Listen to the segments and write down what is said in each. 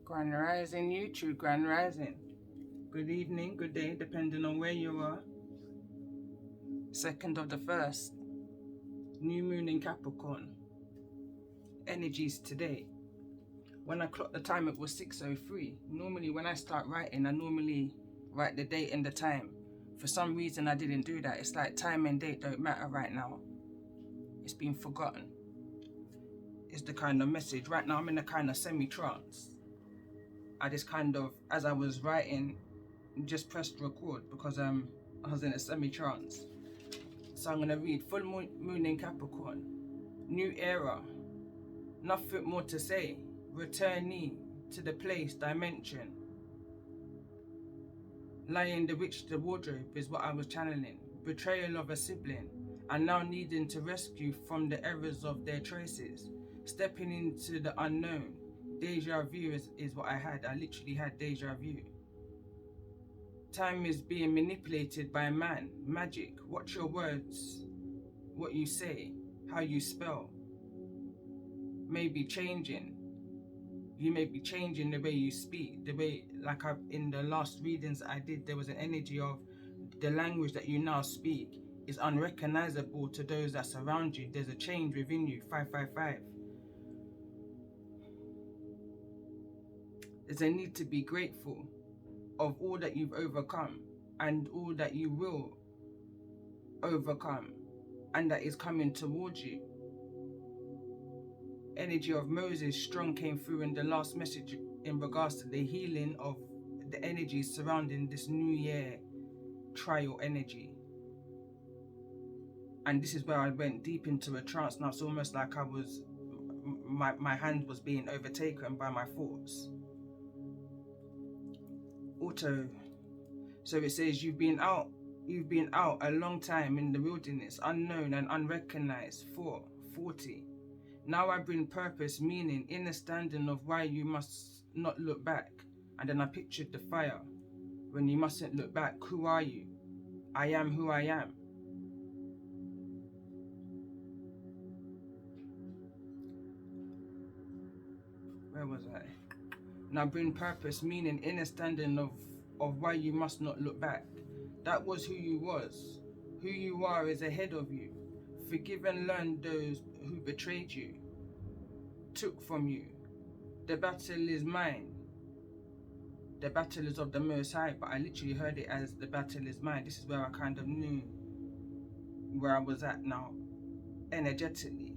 Grand Rising YouTube, Grand Rising. Good evening, good day, depending on where you are. 2nd of the 1st, New Moon in Capricorn. Energies today. When I clocked the time, it was 6:03. Normally when I start writing, I normally write the date and the time. For some reason I didn't do that. It's like time and date don't matter right now. It's been forgotten. Is the kind of message. Right now I'm in a kind of semi-trance. I just kind of, as I was writing, just pressed record because I was in a semi-trance. So I'm going to read Full Moon in Capricorn. New era. Nothing more to say. Returnee to the place, dimension. Lion the witch, the wardrobe is what I was channeling. Betrayal of a sibling. And now needing to rescue from the errors of their choices. Stepping into the unknown. Deja vu is what I had. I literally had deja vu. Time is being manipulated by man. Magic. Watch your words. What you say. How you spell. May be changing. You may be changing the way you speak. The way, like in the last readings I did, there was an energy of the language that you now speak is unrecognizable to those that surround you. There's a change within you. 555. There's a need to be grateful of all that you've overcome and all that you will overcome and that is coming towards you. Energy of Moses strong came through in the last message in regards to the healing of the energies surrounding this new year trial energy. And this is where I went deep into a trance. Now it's almost like I was, my hand was being overtaken by my thoughts. Auto. So it says you've been out a long time in the wilderness, unknown and unrecognized. 40. Now I bring purpose, meaning, understanding of why you must not look back. And then I pictured the fire. When you mustn't look back, who are you? I am who I am. Where was I? Now bring purpose, meaning, understanding of why you must not look back. That was who you was. Who you are is ahead of you. Forgive and learn those who betrayed you, took from you. The battle is mine. The battle is of the Most High, but I literally heard it as the battle is mine. This is where I kind of knew where I was at now, energetically.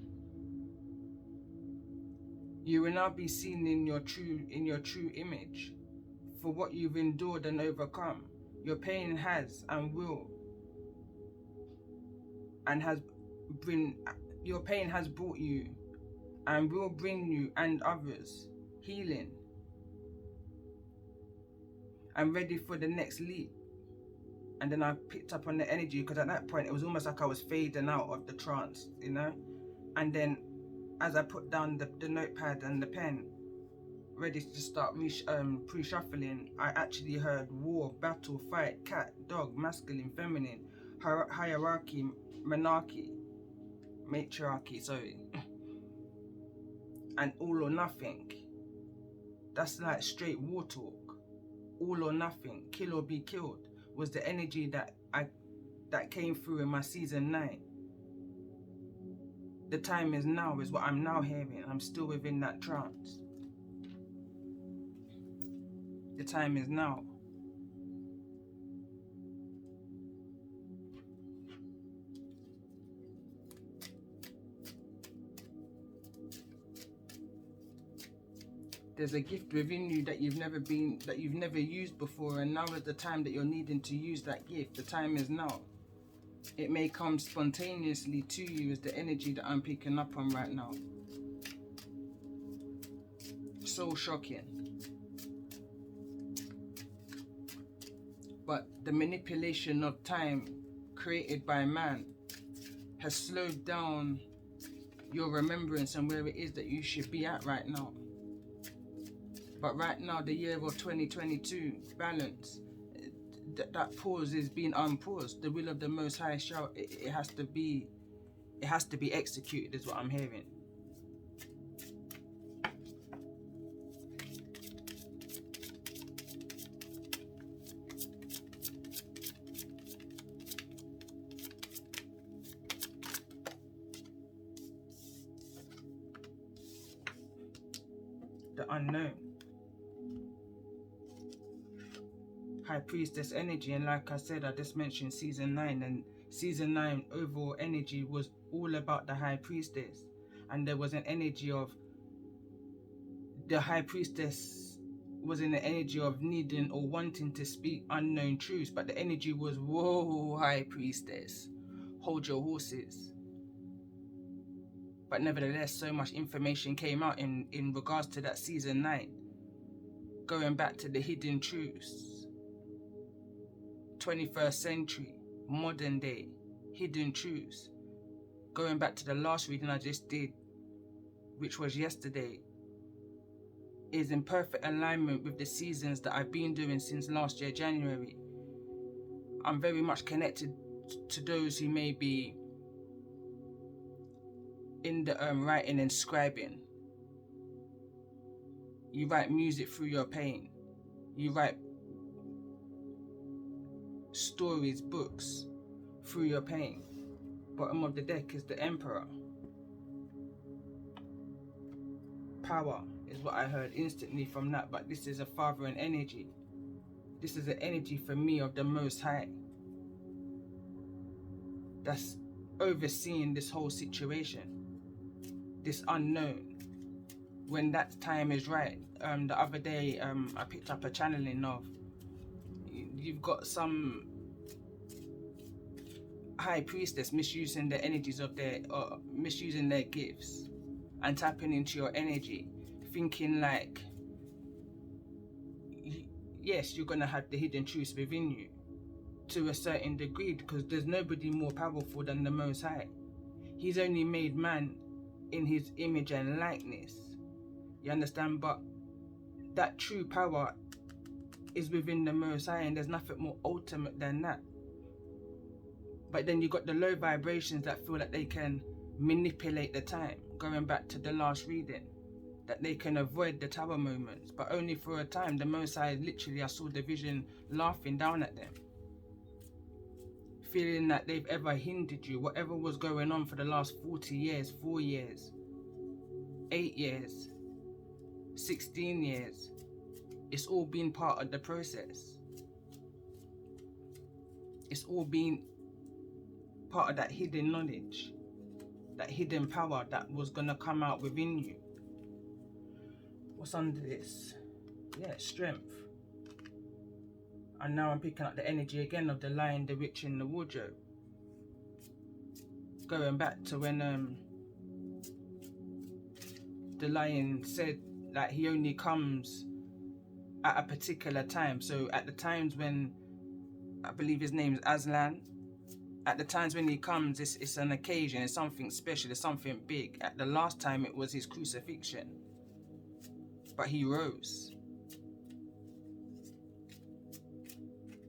You will now be seen in your true image, for what you've endured and overcome. Your pain has and will, and has bring. Your pain has brought you, and will bring you and others healing. I'm ready for the next leap. And then I picked up on the energy because at that point it was almost like I was fading out of the trance, you know. And then as I put down the notepad and the pen, ready to start pre-shuffling, I actually heard war, battle, fight, cat, dog, masculine, feminine, hierarchy, monarchy, matriarchy, sorry, and all or nothing. That's like straight war talk. All or nothing, kill or be killed, was the energy that came through in my season 9. The time is now is what I'm now hearing. I'm still within that trance. The time is now. There's a gift within you that you've never used before, and now is the time that you're needing to use that gift. The time is now. It may come spontaneously to you as the energy that I'm picking up on right now. So shocking. But the manipulation of time created by man has slowed down your remembrance and where it is that you should be at right now. But right now, the year of 2022, balance, that pause is being unpaused. The will of the Most High shall, it has to be executed, is what I'm hearing. the unknown. High Priestess energy, and like I said, I just mentioned season 9, and season 9 overall energy was all about the High Priestess, and there was an energy of the High Priestess was in the energy of needing or wanting to speak unknown truths, but the energy was, whoa, High Priestess, hold your horses. But nevertheless, so much information came out in regards to that season 9, going back to the hidden truths, 21st century, modern day, hidden truths. Going back to the last reading I just did, which was yesterday, is in perfect alignment with the seasons that I've been doing since last year, January. I'm very much connected to those who may be in the writing and scribing. You write music through your pain. You write stories, books through your pain. Bottom of the deck is the Emperor. Power is what I heard instantly from that, but this is a fathering energy. This is an energy for me of the Most High that's overseeing this whole situation, this unknown. When that time is right, the other day I picked up a channeling of, you've got some High Priestess misusing the energies of misusing their gifts and tapping into your energy, thinking like, yes, you're gonna have the hidden truths within you to a certain degree, because there's nobody more powerful than the Most High. He's only made man in his image and likeness, you understand? But that true power is within the Most High, and there's nothing more ultimate than that. But then you got the low vibrations that feel like they can manipulate the time, going back to the last reading, that they can avoid the tower moments, but only for a time. The Most High, literally, I saw the vision laughing down at them, feeling that they've ever hindered you. Whatever was going on for the last 40 years, 4 years, 8 years, 16 years, it's all been part of the process. It's all been part of that hidden knowledge, that hidden power that was gonna come out within you. What's under this? Yeah, strength. And now I'm picking up the energy again of the Lion, the Witch, and the Wardrobe. Going back to when the Lion said that he only comes at a particular time. So at the times when, I believe his name is Aslan, at the times when he comes, it's an occasion, it's something special, it's something big. At the last time, it was his crucifixion. But he rose.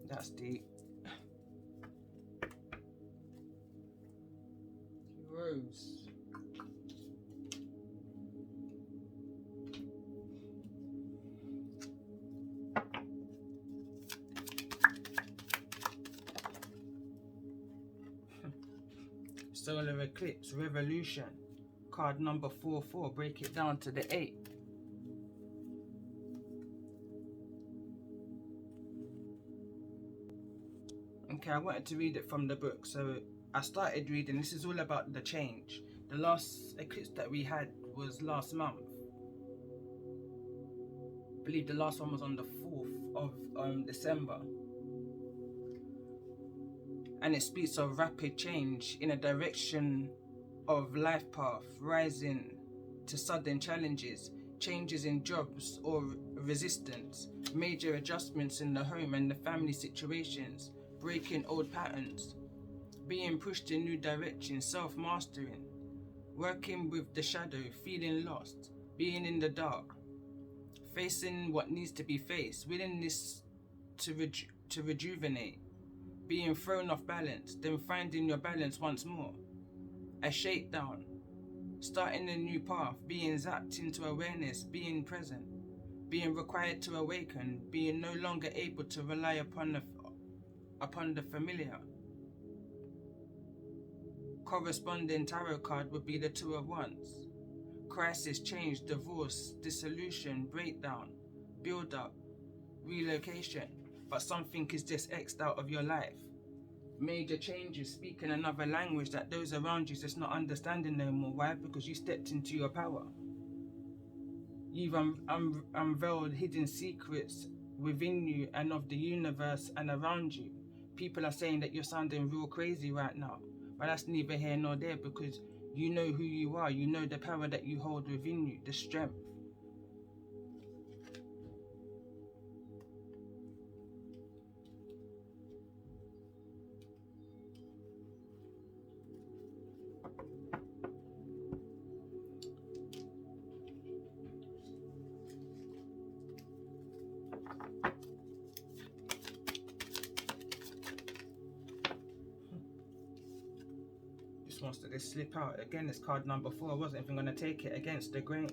That's deep. He rose. Solar eclipse, revolution. Card number 44. Break it down to the 8. Okay, I wanted to read it from the book, so I started reading. This is all about the change. The last eclipse that we had was last month. I believe the last one was on the 4th of December. And it speaks of rapid change in a direction of life path, rising to sudden challenges, changes in jobs or resistance, major adjustments in the home and the family situations, breaking old patterns, being pushed in new directions, self-mastering, working with the shadow, feeling lost, being in the dark, facing what needs to be faced, willingness to rejuvenate, being thrown off balance, then finding your balance once more, a shakedown, starting a new path, being zapped into awareness, being present, being required to awaken, being no longer able to rely upon the familiar. Corresponding tarot card would be the Two of Wands, crisis, change, divorce, dissolution, breakdown, build up, relocation. But something is just X'd out of your life. Major changes, speaking another language that those around you just not understanding no more. Why? Because you stepped into your power. You've unveiled hidden secrets within you and of the universe and around you. People are saying that you're sounding real crazy right now, but that's neither here nor there, because you know who you are. You know the power that you hold within you, the strength. Wants to just slip out again. It's card number 4. I wasn't even going to take it, against the grain.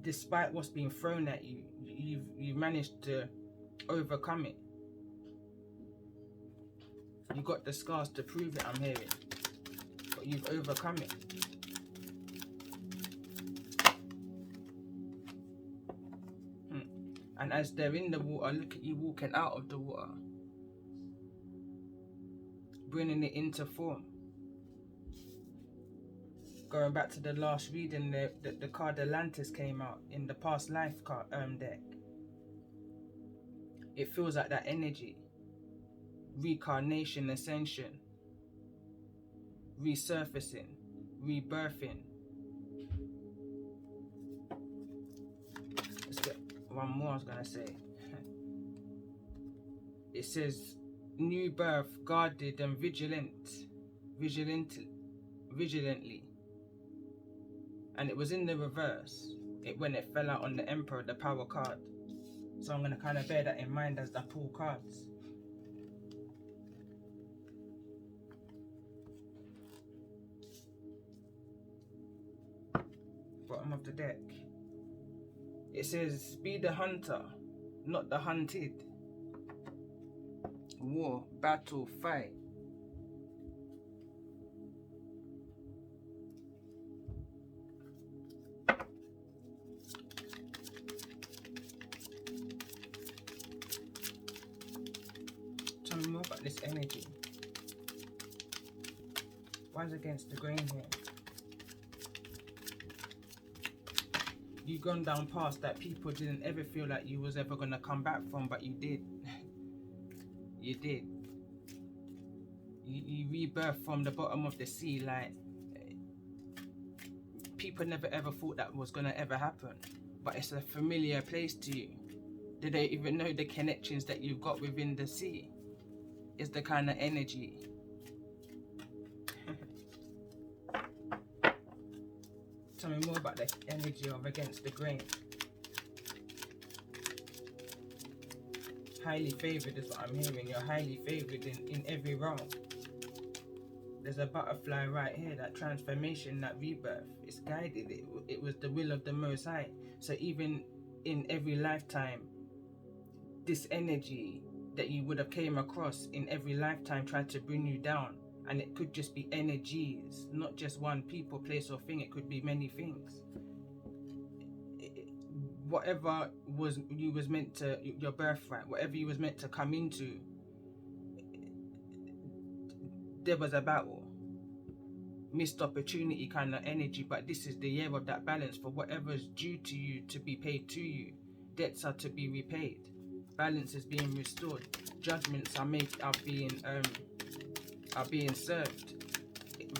Despite what's being thrown at you, you've managed to overcome it. You got the scars to prove it, I'm hearing, but you've overcome it. And as they're in the water, look at you walking out of the water, bringing it into form. Going back to the last reading, the card Atlantis came out in the past life card deck. It feels like that energy. Reincarnation, ascension, resurfacing, rebirthing. Let's get one more I was gonna say. It says new birth, guarded and vigilantly. And it was in the reverse when it fell out on the Emperor, the power card. So I'm going to kind of bear that in mind as I pull cards. Bottom of the deck. It says, be the hunter, not the hunted. War, battle, fight. Tell me more about this energy. Why is against the grain here? You've gone down past that people didn't ever feel like you was ever going to come back from, but you did. You did. You rebirthed from the bottom of the sea. Like, people never ever thought that was going to ever happen, but it's a familiar place to you. They don't even know the connections that you've got within the sea. It's the kind of energy. Tell me more about the energy of against the grain. Highly favored is what I'm hearing. You're highly favored in every realm. There's a butterfly right here, that transformation, that rebirth. It's guided. It was the will of the Most High. So even in every lifetime, this energy that you would have came across in every lifetime tried to bring you down. And it could just be energies, not just one people, place or thing. It could be many things. Whatever you was meant to, your birthright, whatever you was meant to come into, there was a battle. Missed opportunity kind of energy, but this is the year of that balance. For whatever is due to you to be paid to you, debts are to be repaid, balance is being restored, judgments are being served,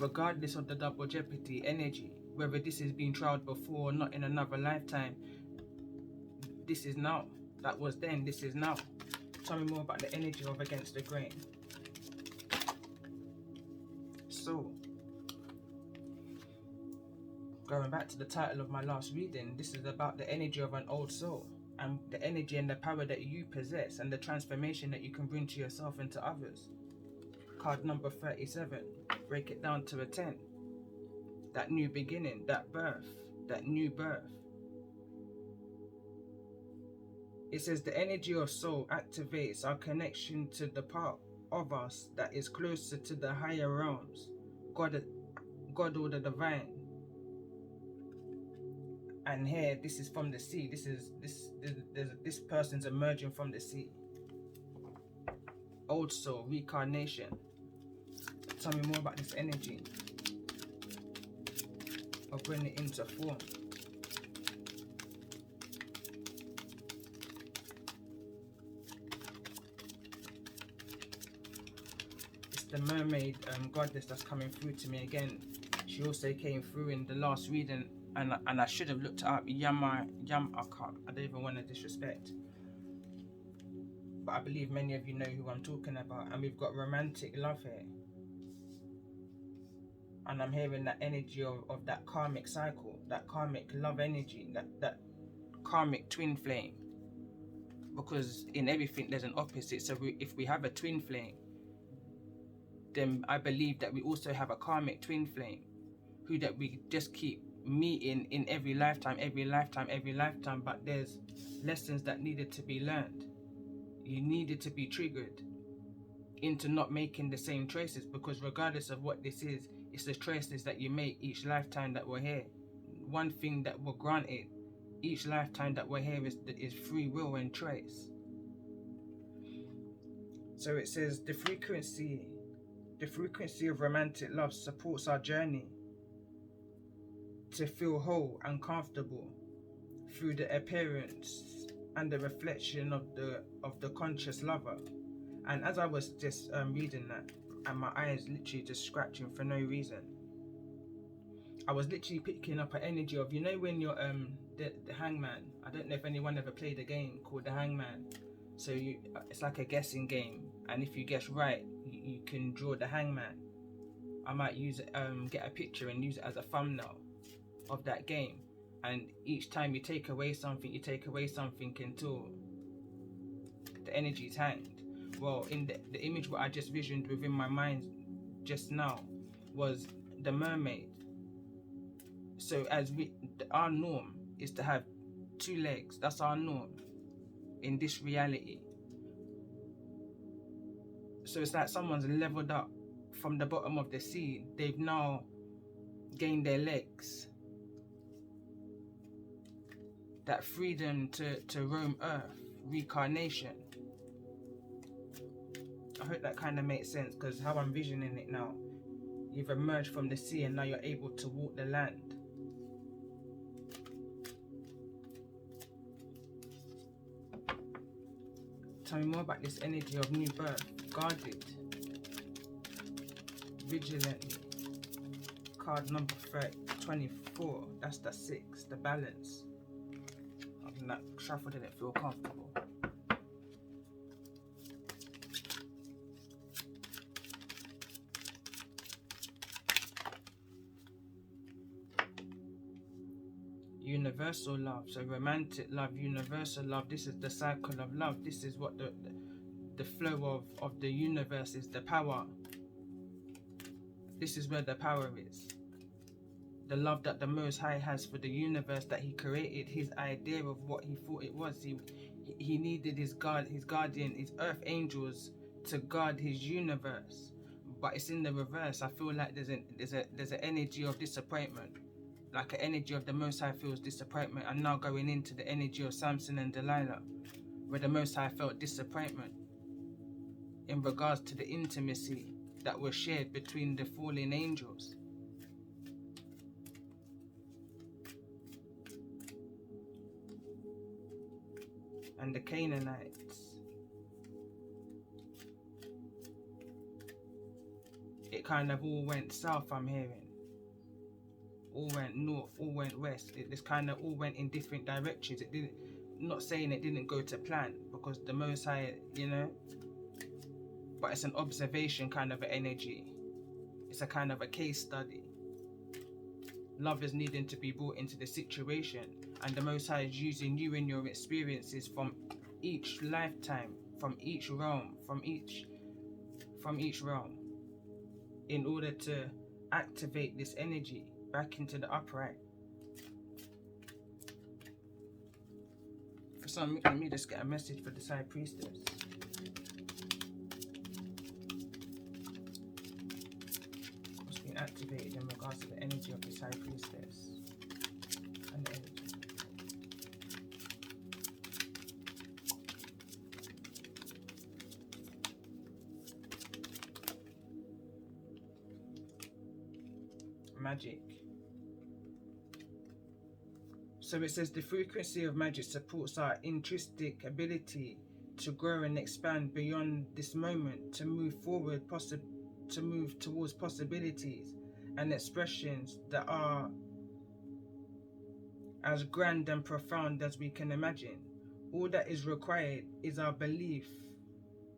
regardless of the double jeopardy energy. Whether this has been tried before or not in another lifetime, this is now. That was then, this is now. Tell me more about the energy of against the grain. So, going back to the title of my last reading, this is about the energy of an old soul, and the energy and the power that you possess, and the transformation that you can bring to yourself and to others. Card number 37, break it down to a 10. That new beginning, that birth, that new birth. It says the energy of soul activates our connection to the part of us that is closer to the higher realms. God God or the divine. And here, this is from the sea. This person's emerging from the sea. Old soul, reincarnation. Tell me more about this energy of bringing it into form. It's the mermaid goddess that's coming through to me again. She also came through in the last reading, and I should have looked it up. I don't even want to disrespect, but I believe many of you know who I'm talking about. And we've got romantic love here. And I'm hearing that energy of that karmic cycle, that karmic love energy, that karmic twin flame. Because in everything there's an opposite. So if we have a twin flame, then I believe that we also have a karmic twin flame, who that we just keep meeting in every lifetime, but there's lessons that needed to be learned. You needed to be triggered into not making the same choices, because regardless of what this is, it's the choices that you make each lifetime that we're here. One thing that we're granted each lifetime that we're here is free will and choice. So it says the frequency of romantic love supports our journey to feel whole and comfortable through the appearance and the reflection of the conscious lover. And as I was just reading that, and my eyes literally just scratching for no reason, I was literally picking up an energy of, you know, when you're the hangman. I don't know if anyone ever played a game called the hangman. So it's like a guessing game, and if you guess right, you can draw the hangman. I might use get a picture and use it as a thumbnail of that game. And each time you take away something until the energy is hanged. Well, in the image what I just visioned within my mind just now was the mermaid. So our norm is to have two legs. That's our norm in this reality. So it's like someone's leveled up from the bottom of the sea. They've now gained their legs. That freedom to roam Earth, reincarnation. I hope that kind of makes sense, because how I'm visioning it now, you've emerged from the sea and now you're able to walk the land. Tell me more about this energy of new birth. Guarded, vigilantly. Card number 24. That's the 6, the balance. That shuffle didn't feel comfortable. Universal love. So romantic love, universal love. This is the cycle of love. This is what the flow of the universe is, the power. This is where the power is. The love that the Most High has for the universe that he created, his idea of what he thought it was. He needed his guardian, his earth angels to guard his universe. But it's in the reverse. I feel like there's an energy of disappointment. Like an energy of the Most High feels disappointment. I'm now going into the energy of Samson and Delilah, where the Most High felt disappointment in regards to the intimacy that was shared between the fallen angels. And the Canaanites. It kind of all went south, I'm hearing. All went north, all went west. It just kind of all went in different directions. It didn't, not saying it didn't go to plan, because the Most High, you know, but it's an observation kind of an energy. It's a kind of a case study. Love is needing to be brought into the situation, and the Most High is using you and your experiences from each lifetime, from each realm, from each realm, in order to activate this energy back into the upright. For some, let me just get a message for the High Priestess. What's been activated in regards to energy of this High Priestess and the energy. Magic. So it says the frequency of magic supports our intrinsic ability to grow and expand beyond this moment, to move forward, to move towards possibilities and expressions that are as grand and profound as we can imagine. All that is required is our belief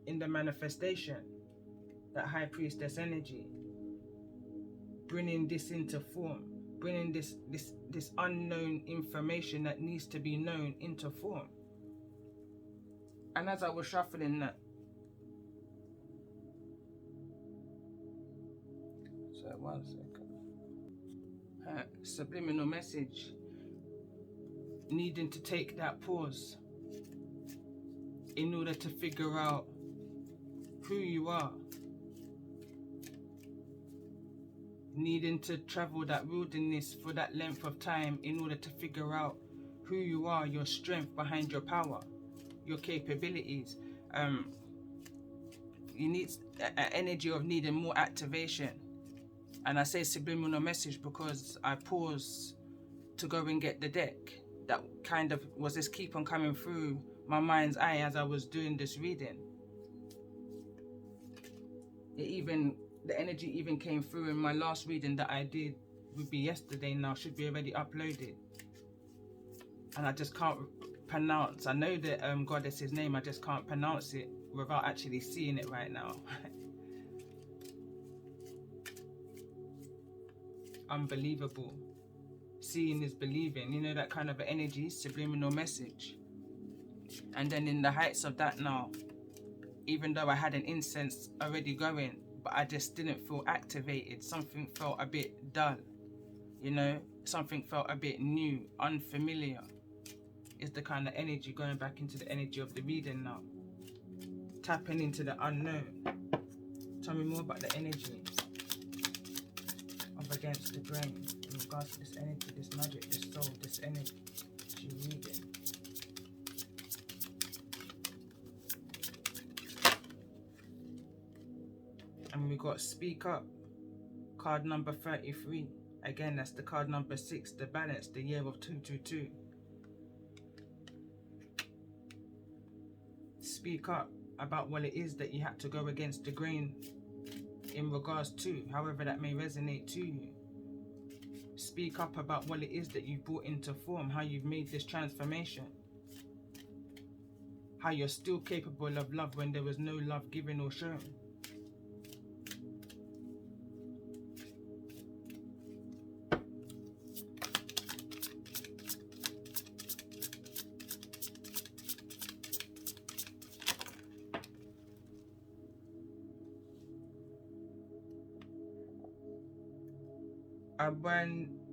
in the manifestation, that High Priestess energy, bringing this into form, bringing this unknown information that needs to be known into form. And as I was shuffling that, so 1 second, subliminal message, needing to take that pause in order to figure out who you are, needing to travel that wilderness for that length of time in order to figure out who you are, your strength behind your power, your capabilities. You need an energy of needing more activation. And I say subliminal message because I paused to go and get the deck. That kind of was just keep on coming through my mind's eye as I was doing this reading. The energy even came through in my last reading that I did, would be yesterday now, should be already uploaded. And I just can't pronounce. I know the goddess's name, I just can't pronounce it without actually seeing it right now. Unbelievable. Seeing is believing, you know, that kind of energy, subliminal message. And then in the heights of that now, even though I had an incense already going, but I just didn't feel activated. Something felt a bit dull, you know, something felt a bit new, unfamiliar. It's the kind of energy, going back into the energy of the reading now. Tapping into the unknown. Tell me more about the energy of Against the Grain in regards to this energy, this magic, this soul, this energy reading. And we got Speak Up, card number 33. Again, that's the card number 6, the balance, the year of 222. Speak up about what it is that you had to go against the grain in regards to, however that may resonate to you. Speak up about what it is that you brought into form, how you've made this transformation. How you're still capable of love when there was no love given or shown.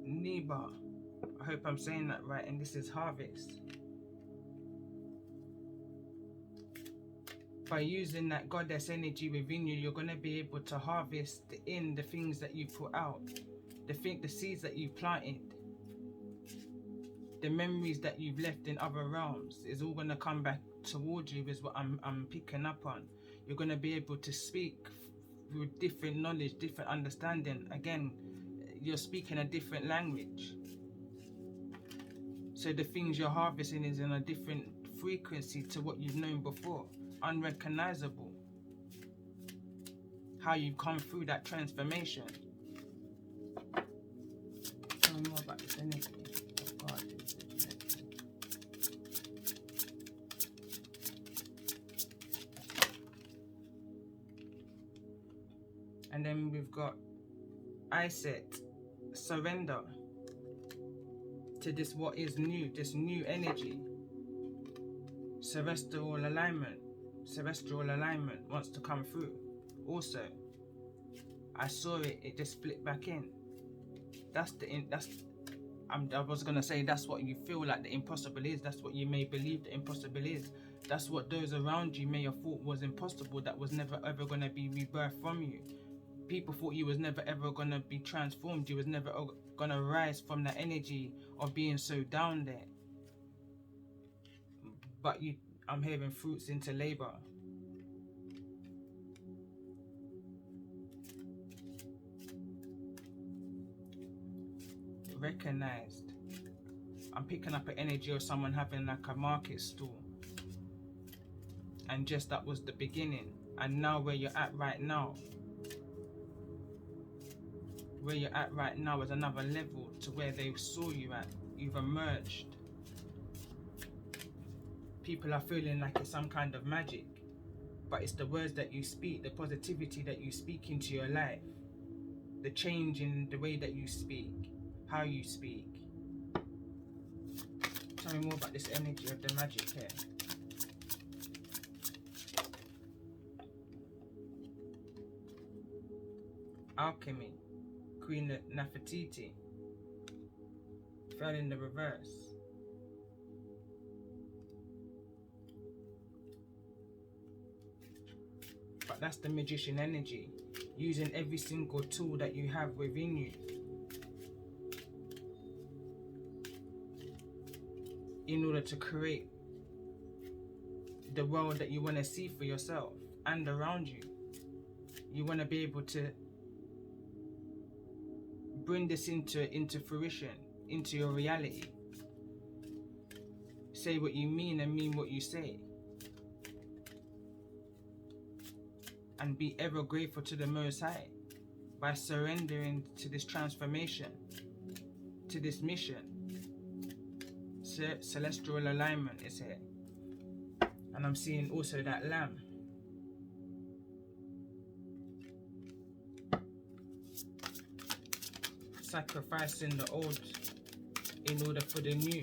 Niba, I hope I'm saying that right, and this is harvest. By using that goddess energy within you, you're going to be able to harvest in the things that you put out, the seeds that you planted, the memories that you've left in other realms is all going to come back towards you, is what I'm picking up on. You're going to be able to speak with different knowledge, different understanding. Again, you're speaking a different language. So the things you're harvesting is in a different frequency to what you've known before. Unrecognizable. How you've come through that transformation. Tell me more about this energy. Oh God. And then we've got Iset. Surrender to this what is new, this new energy. Celestial alignment wants to come through. Also, I saw it just split back in. I was gonna say that's what you feel like the impossible is. That's what you may believe the impossible is. That's what those around you may have thought was impossible, that was never ever gonna be rebirthed from you. people thought you was never ever gonna be transformed. You was never gonna rise from that energy of being so down there. But I'm hearing fruits into labor. Recognized. I'm picking up an energy of someone having like a market stall. And just that was the beginning. And now where you're at right now. Where you're at right now is another level to where they saw you at. You've emerged. People are feeling like it's some kind of magic, but it's the words that you speak, the positivity that you speak into your life, the change in the way that you speak, how you speak. Tell me more about this energy of the magic here. Alchemy, Queen Nefertiti, fell in the reverse. But that's the magician energy, using every single tool that you have within you in order to create the world that you want to see for yourself and around you. You want to be able to bring this into fruition, into your reality. Say what you mean and mean what you say. And be ever grateful to the Most High by surrendering to this transformation, to this mission. Celestial alignment is here. And I'm seeing also that lamb. Sacrificing the old in order for the new.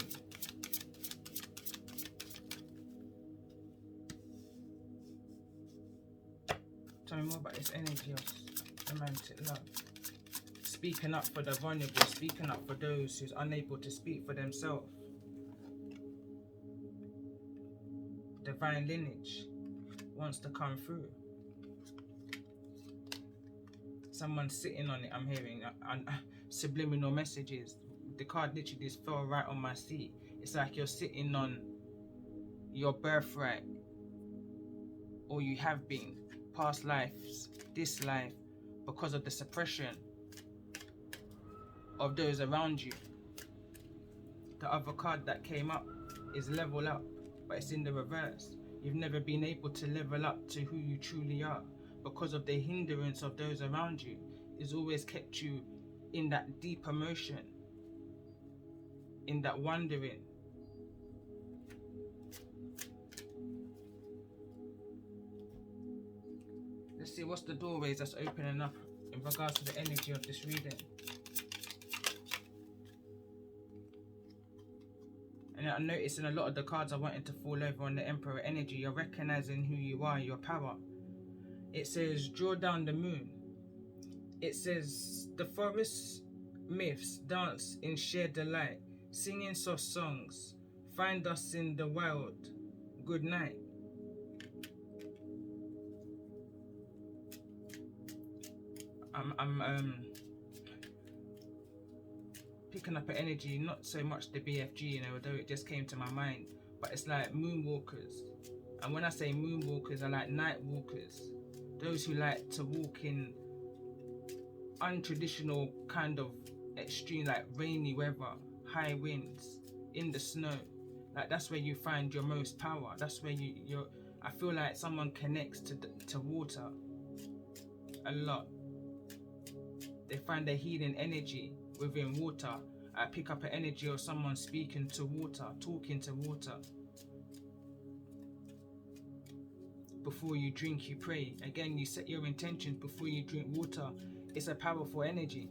Tell me more about this energy of romantic love. Speaking up for the vulnerable, speaking up for those who's unable to speak for themselves. Divine lineage wants to come through. Someone's sitting on it, I'm hearing, and subliminal messages. The card literally just fell right on my seat. It's like you're sitting on your birthright, or you have been. Past lives, this life, because of the suppression of those around you. The other card that came up is level up, but it's in the reverse. You've never been able to level up to who you truly are because of the hindrance of those around you. It's always kept you in that deep emotion, in that wondering. Let's see what's the doorways that's opening up in regards to the energy of this reading. And I'm noticing a lot of the cards are wanting to fall over on the Emperor energy. You're recognizing who you are, your power. It says, draw down the moon. It says, the forest myths dance in shared delight, singing soft songs. Find us in the wild. Good night. I'm picking up an energy, not so much the BFG, although it just came to my mind, but it's like moonwalkers. And when I say moonwalkers, I like night walkers. Those who like to walk in untraditional kind of extreme, like rainy weather, high winds, in the snow. Like that's where you find your most power. That's where I feel like someone connects to water a lot. They find their healing energy within water. I pick up an energy of someone speaking to water, talking to water. Before you drink, you pray. Again, you set your intentions before you drink water. It's a powerful energy.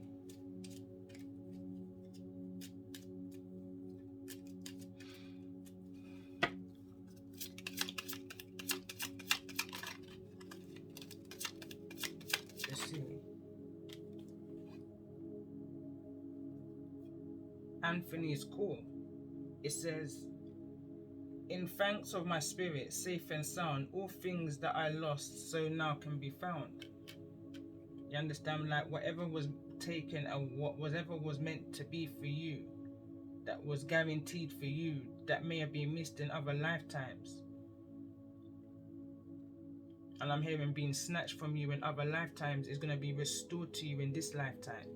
Let's see. Anthony's call. It says, in thanks of my spirit, safe and sound, all things that I lost so now can be found. You understand? Like whatever was taken and whatever was meant to be for you, that was guaranteed for you, that may have been missed in other lifetimes. And I'm hearing being snatched from you in other lifetimes is going to be restored to you in this lifetime.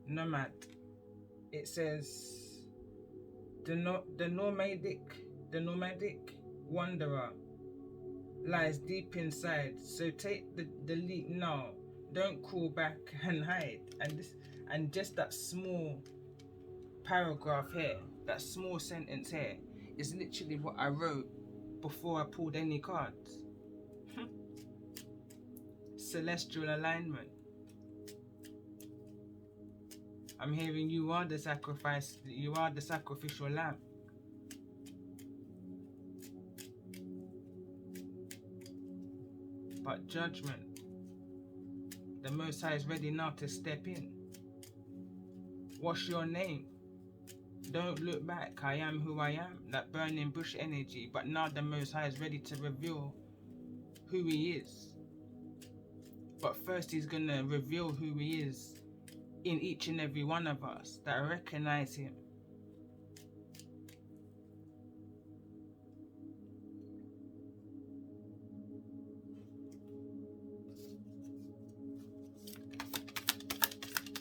Nomad. It says the nomadic wanderer lies deep inside. So take the leap now. Don't crawl back and hide. And just that small paragraph here, that small sentence here, is literally what I wrote before I pulled any cards. Celestial alignment. I'm hearing you are the sacrifice, you are the sacrificial lamb. But judgment, the Most High is ready now to step in. What's your name? Don't look back, I am who I am. That burning bush energy, but now the Most High is ready to reveal who he is. But first he's going to reveal who he is in each and every one of us that recognize him.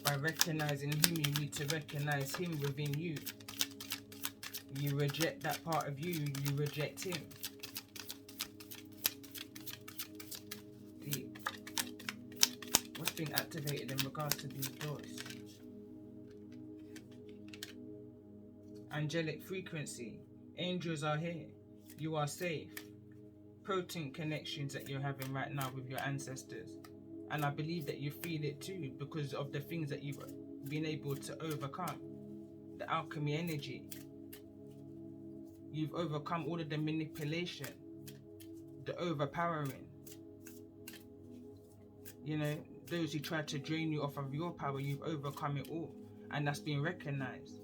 By recognizing him, you need to recognize him within you. You reject that part of you, you reject him. Deep. What's being activated in regards to these doors? Angelic frequency. Angels are here. You are safe. Potent connections that you're having right now with your ancestors. And I believe that you feel it too because of the things that you've been able to overcome. The alchemy energy. You've overcome all of the manipulation. The overpowering. You know, those who try to drain you off of your power, you've overcome it all. And that's been recognized.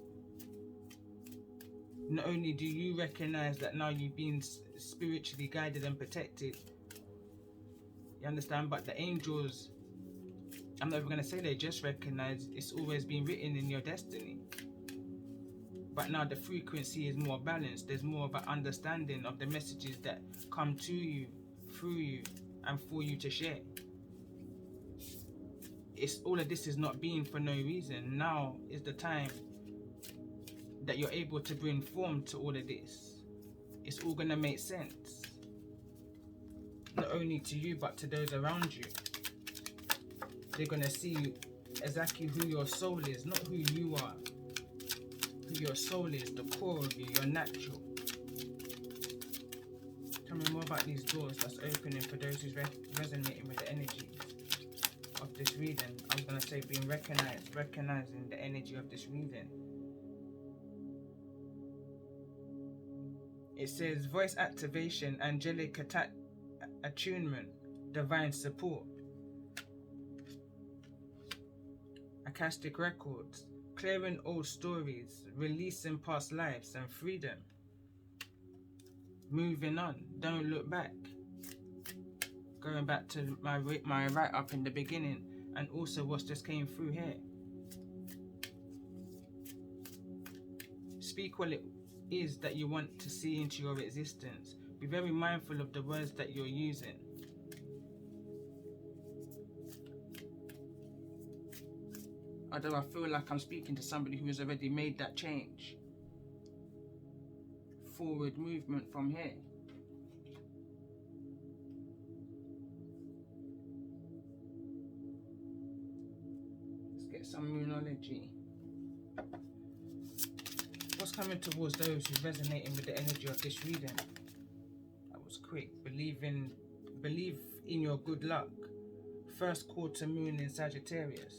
Not only do you recognize that now you've been spiritually guided and protected, you understand, but the angels, I'm not even going to say they just recognize, it's always been written in your destiny. But now the frequency is more balanced. There's more of an understanding of the messages that come to you, through you, and for you to share. It's all of this is not being for no reason. Now is the time that you're able to bring form to all of this. It's all going to make sense. Not only to you, but to those around you. They're going to see exactly who your soul is, not who you are. Who your soul is, the core of you, your natural. Tell me more about these doors that's opening for those who's resonating with the energy of this reading. I was going to say being recognized, recognizing the energy of this reading. It says voice activation, angelic attunement, divine support. Akashic records, clearing old stories, releasing past lives and freedom. Moving on, don't look back. Going back to my write-up in the beginning, and also what just came through here. Speak what it is that you want to see into your existence. Be very mindful of the words that you're using. Although I feel like I'm speaking to somebody who has already made that change. Forward movement from here. Let's get some moonology. What's coming towards those who are resonating with the energy of this reading? That was quick. Believe in your good luck. First quarter moon in Sagittarius.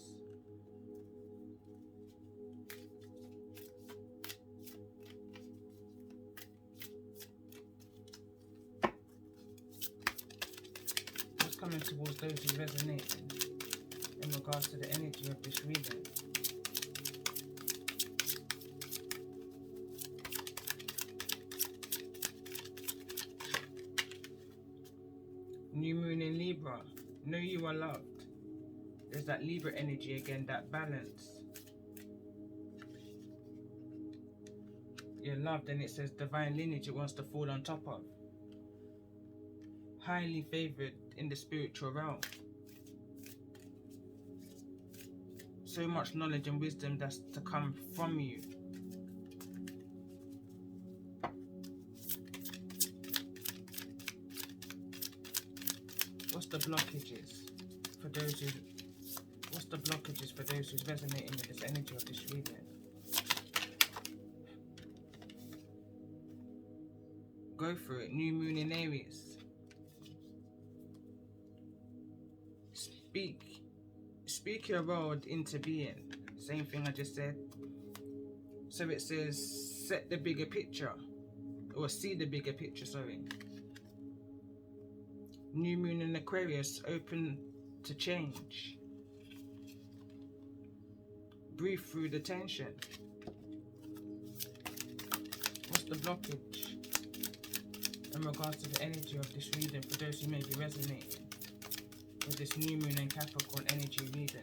What's coming towards those who resonate in regards to the energy of this reading? New moon in Libra. Know you are loved. There's that Libra energy again, that balance. You're loved, and it says divine lineage it wants to fall on top of. Highly favored in the spiritual realm. So much knowledge and wisdom that's to come from you. What's the blockages for those who? What's the blockages for those who's resonating with this energy of this reading? Go for it. New moon in Aries. Speak your world into being. Same thing I just said. So it says set the bigger picture, or see the bigger picture, sorry. New moon in Aquarius, open to change. Breathe through the tension. What's the blockage in regards to the energy of this reading for those who may be resonating with this new moon and Capricorn energy reading?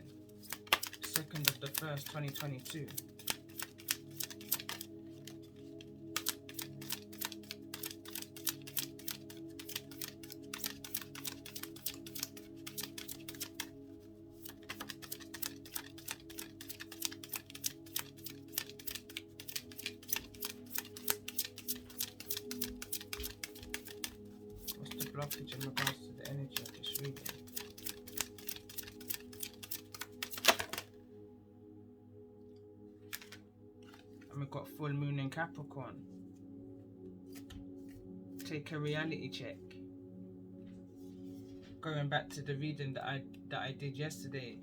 2nd of the 1st, 2022. What's the blockage in regards to the energy of this reading? And we've got full moon in Capricorn. Take a reality check. Going back to the reading that I did yesterday,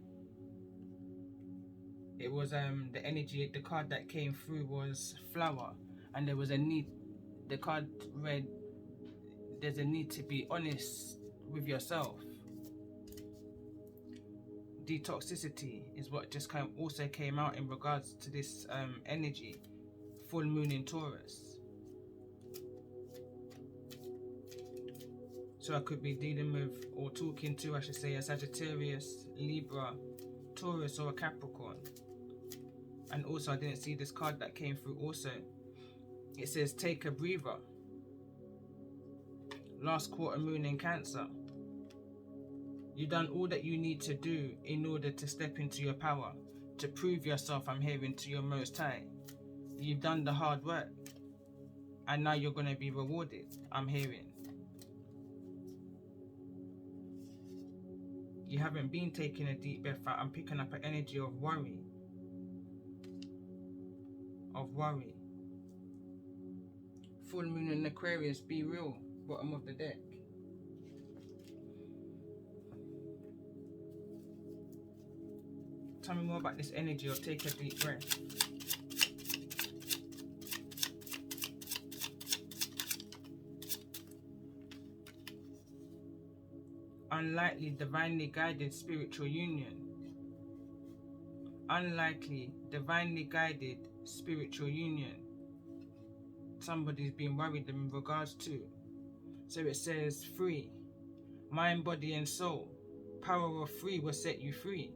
it was the energy, the card that came through was flower, and there was a need. The card read, there's a need to be honest with yourself. Detoxicity is what just also came out in regards to this energy. Full moon in Taurus. So I could be dealing with, or talking to, I should say, a Sagittarius, Libra, Taurus, or a Capricorn. And also I didn't see this card that came through also. It says take a breather. Last quarter moon in Cancer. You've done all that you need to do in order to step into your power, to prove yourself, I'm hearing, to your Most High. You've done the hard work, and now you're going to be rewarded, I'm hearing. You haven't been taking a deep breath out. I'm picking up an energy of worry. Of worry. Full moon in Aquarius, be real, bottom of the deck. Tell me more about this energy of take a deep breath. Unlikely, divinely guided spiritual union. Unlikely, divinely guided spiritual union. Somebody's been worried in regards to. So it says free. Mind, body and soul. Power of free will set you free.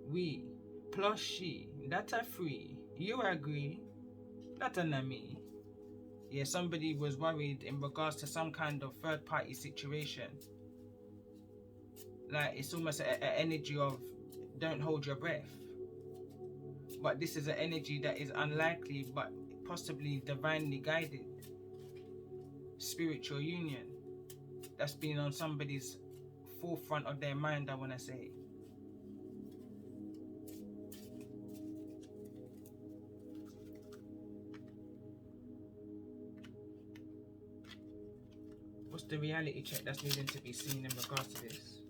We plus she, that are free. You agree? That are not me. Yeah, somebody was worried in regards to some kind of third party situation. Like it's almost an energy of don't hold your breath. But this is an energy that is unlikely but possibly divinely guided. Spiritual union. That's been on somebody's forefront of their mind, I want to say. What's the reality check that's needing to be seen in regards to this?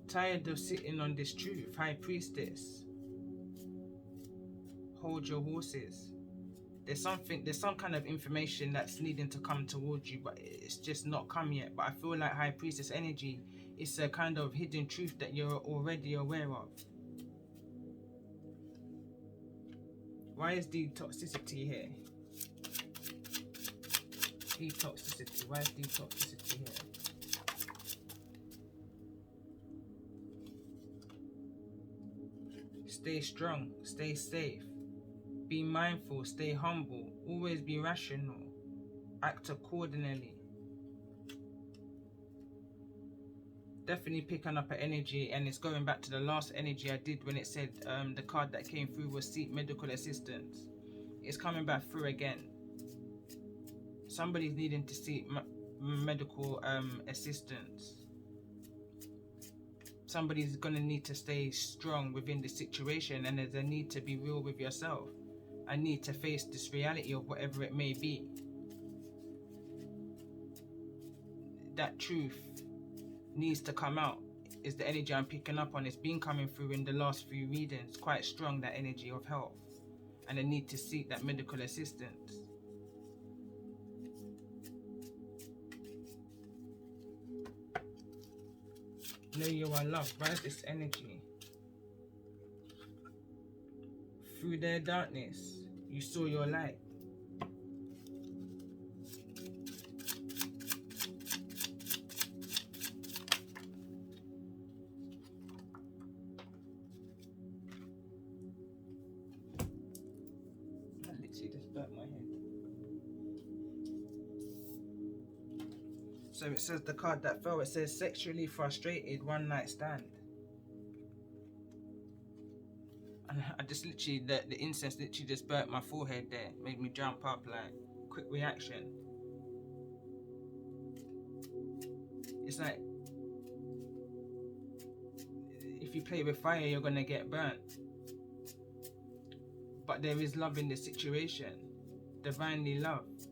Tired of sitting on this truth, High Priestess. Hold your horses. There's some kind of information that's needing to come towards you, but it's just not come yet. But I feel like High Priestess energy is a kind of hidden truth that you're already aware of. Why is the toxicity here? Detoxicity. Why is detoxicity here? Stay strong, stay safe, be mindful, stay humble, always be rational, act accordingly. Definitely picking up an energy, and it's going back to the last energy I did when it said the card that came through was seek medical assistance. It's coming back through again. Somebody's needing to seek medical assistance. Somebody's going to need to stay strong within the situation, and there's a need to be real with yourself. I need to face this reality of whatever it may be. That truth needs to come out, is the energy I'm picking up on. It's been coming through in the last few readings, quite strong, that energy of health, and the need to seek that medical assistance. Know you are loved. Why is this energy? Through their darkness, you saw your light. I literally just burnt my head. So it says the card that fell, it says sexually frustrated one night stand. And I just literally, the incense literally just burnt my forehead there, made me jump up, like, quick reaction. It's like, if you play with fire, you're gonna get burnt. But there is love in the situation, divinely loved.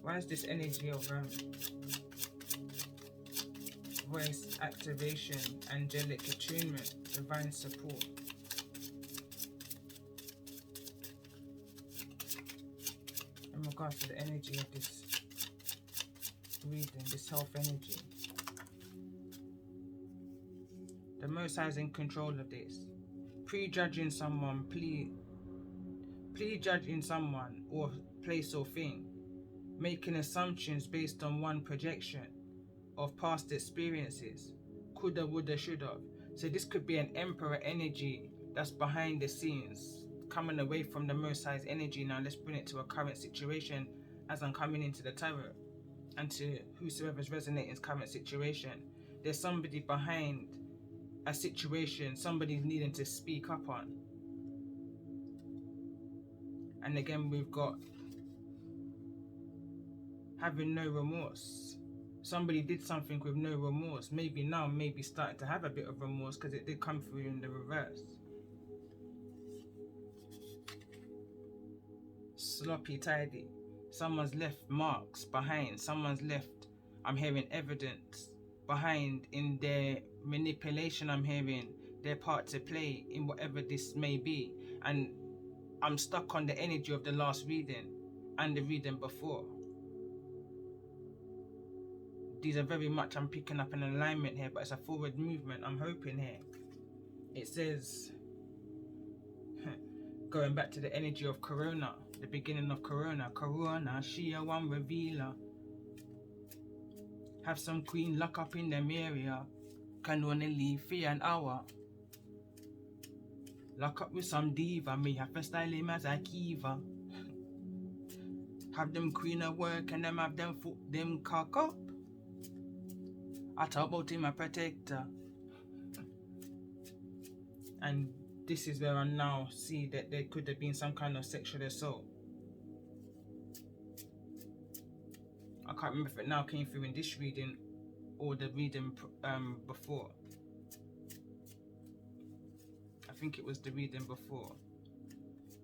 Why is this energy of voice activation, angelic attunement, divine support? In regards to the energy of this reading, this health energy. The Most High is in control of this. Prejudging someone, prejudging someone or place or thing. Making assumptions based on one projection of past experiences. Coulda, woulda, shoulda. So this could be an emperor energy that's behind the scenes, coming away from the Most High's energy. Now let's bring it to a current situation as I'm coming into the tarot, and to whosoever's resonating in current situation. There's somebody behind a situation somebody's needing to speak up on. And again, we've got having no remorse. Somebody did something with no remorse. Maybe now, maybe starting to have a bit of remorse, because it did come through in the reverse. Sloppy tidy. Someone's left marks behind. Someone's left, I'm hearing, evidence behind in their manipulation. I'm hearing their part to play in whatever this may be. And I'm stuck on the energy of the last reading and the reading before. These are very much, I'm picking up an alignment here, but it's a forward movement, I'm hoping here. It says, going back to the energy of Corona, the beginning of Corona. Corona, she a one revealer. Have some queen lock up in them area. Can only leave for an hour. Lock up with some diva, me have to style him as a Kiva. Have them queen at work and them have them foot them cock up. I talk about him a protector. And this is where I now see that there could have been some kind of sexual assault. I can't remember if it now came through in this reading or the reading before. I think it was the reading before.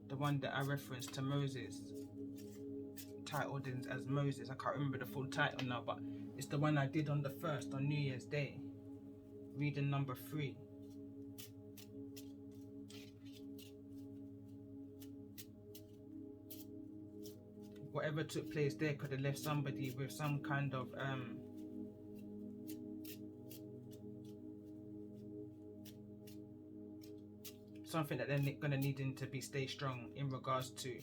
The one that I referenced to Moses. Titled as Moses. I can't remember the full title now, but it's the one I did on the 1st, on New Year's Day. Reading number 3. Whatever took place there could have left somebody with some kind of something that they're gonna need to be stay strong in regards to.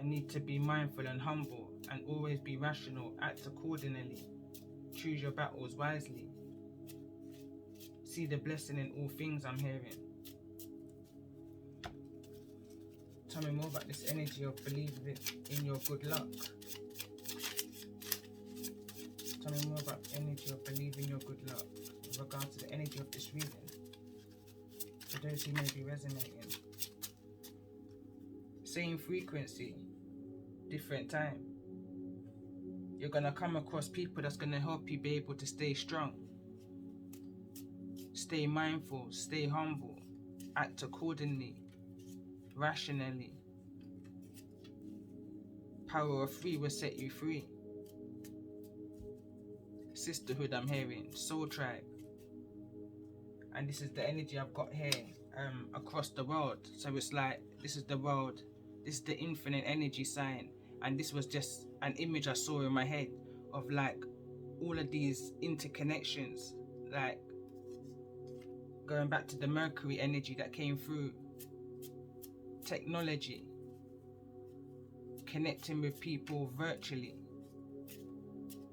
need to be mindful and humble and always be rational. Act accordingly. Choose your battles wisely. See the blessing in all things, I'm hearing. Tell me more about this energy of believing in your good luck. Tell me more about the energy of believing your good luck with regards to the energy of this reading. For those who may be resonating. Same frequency, different time. You're going to come across people that's going to help you be able to stay strong. Stay mindful, stay humble, act accordingly, rationally. Power of 3 will set you free. Sisterhood, I'm hearing. Soul tribe. And this is the energy I've got here across the world. So it's like, this is the world. This is the infinite energy sign. And this was just an image I saw in my head of like all of these interconnections. Like going back to the Mercury energy that came through. Technology. Connecting with people virtually.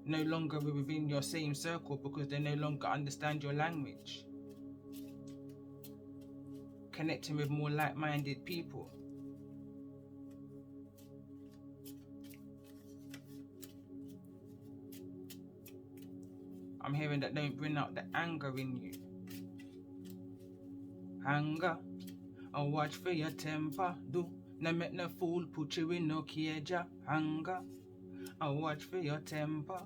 No longer within your same circle because they no longer understand your language. Connecting with more like-minded people. I'm hearing that don't bring out the anger in you. Anger, and watch for your temper. Do not make no fool put you in no cage. Anger, and watch for your temper.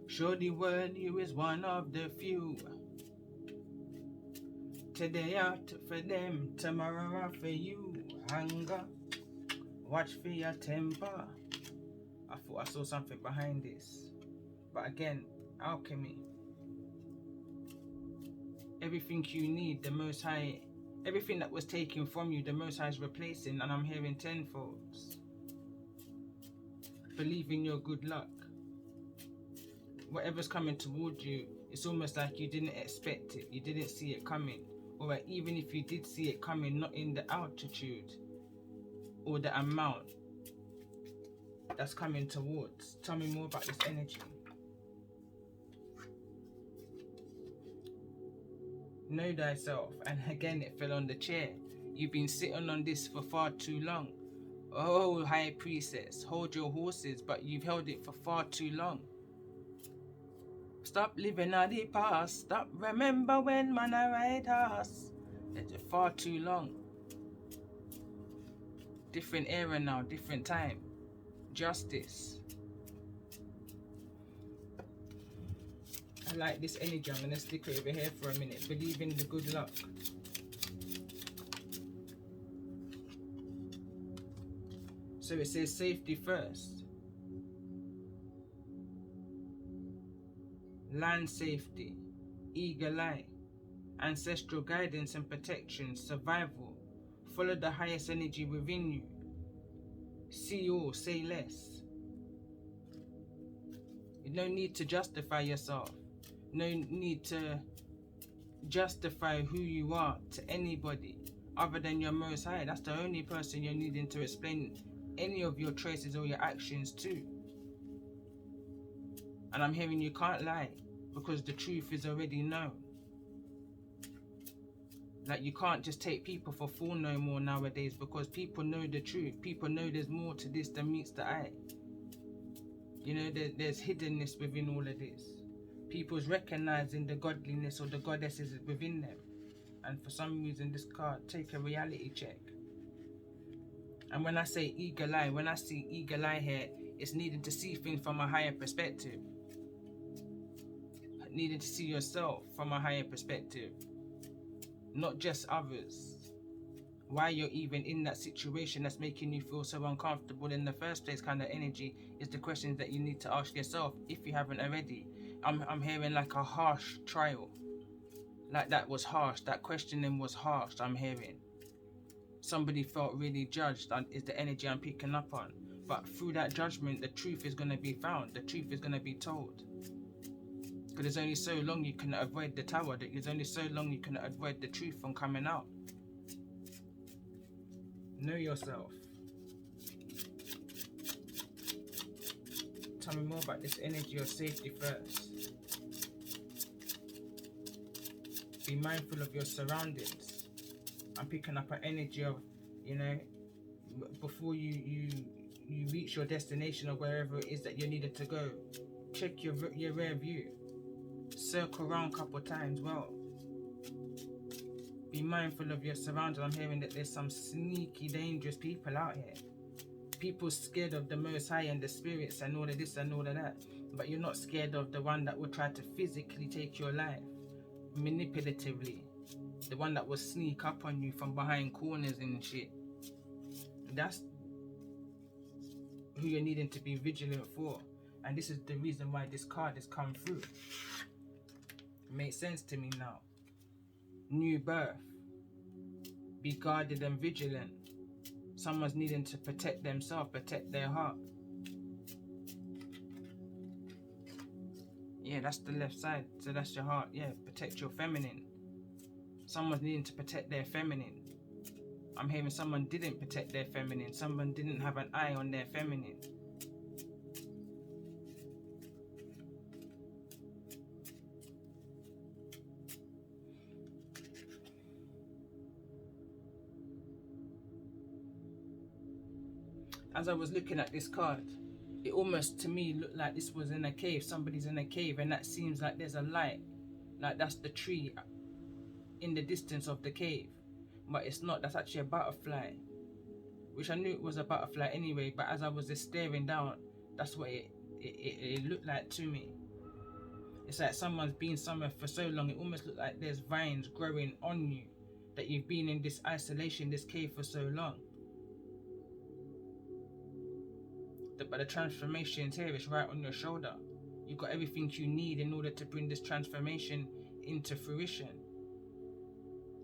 Show the world you is one of the few. Today out for them, tomorrow out for you. Anger, watch for your temper. I thought I saw something behind this. But again, alchemy. Everything you need, the Most High, everything that was taken from you, the Most High is replacing, and I'm hearing tenfolds. Believe in your good luck. Whatever's coming towards you, it's almost like you didn't expect it, you didn't see it coming. Or even if you did see it coming, not in the altitude or the amount that's coming towards. Tell me more about this energy. Know thyself. And again, it fell on the chair. You've been sitting on this for far too long. Oh, High Priestess, hold your horses, but you've held it for far too long. Stop living at the past. Stop remember when man I ride horse. It's far too long. Different era now, different time. Justice. I like this energy. I'm going to stick it over here for a minute. Believe in the good luck. So it says safety first. Land safety. Eagle eye. Ancestral guidance and protection. Survival. Follow the highest energy within you. See all, say less. You don't need to justify yourself. No need to justify who you are to anybody other than your Most High. That's the only person you're needing to explain any of your choices or your actions to. And I'm hearing you can't lie because the truth is already known. Like you can't just take people for fool no more nowadays because people know the truth. People know there's more to this than meets the eye. You know, there's hiddenness within all of this. People's recognizing the godliness or the goddesses within them. And for some reason, this card, take a reality check. And when I say eagle eye, when I see eagle eye here, it's needing to see things from a higher perspective. Needing to see yourself from a higher perspective. Not just others. Why you're even in that situation that's making you feel so uncomfortable in the first place kind of energy is the questions that you need to ask yourself if you haven't already. I'm hearing like a harsh trial. Like that was harsh. That questioning was harsh, I'm hearing. Somebody felt really judged is the energy I'm picking up on. But through that judgment, the truth is going to be found. The truth is going to be told. Because there's only so long you can avoid the tower. There's only so long you can avoid the truth from coming out. Know yourself. Tell me more about this energy of safety first. Be mindful of your surroundings. I'm picking up an energy of, you know, before you reach your destination or wherever it is that you needed to go, check your rear view. Circle around a couple of times. Well, be mindful of your surroundings. I'm hearing that there's some sneaky, dangerous people out here. People scared of the Most High and the spirits and all of this and all of that. But you're not scared of the one that will try to physically take your life, manipulatively. The one that will sneak up on you from behind corners and shit. That's who you're needing to be vigilant for. And this is the reason why this card has come through. It makes sense to me now. New birth. Be guarded and vigilant. Someone's needing to protect themselves, protect their heart. Yeah, that's the left side. So that's your heart. Yeah, protect your feminine. Someone's needing to protect their feminine. I'm hearing someone didn't protect their feminine. Someone didn't have an eye on their feminine. As I was looking at this card, it almost to me looked like this was in a cave. Somebody's in a cave, and that seems like there's a light. Like that's the tree in the distance of the cave. But it's not. That's actually a butterfly. Which I knew it was a butterfly anyway, but as I was just staring down, that's what it looked like to me. It's like someone's been somewhere for so long, it almost looked like there's vines growing on you, that you've been in this isolation, this cave for so long. But the transformation's here, it's right on your shoulder. You've got everything you need in order to bring this transformation into fruition,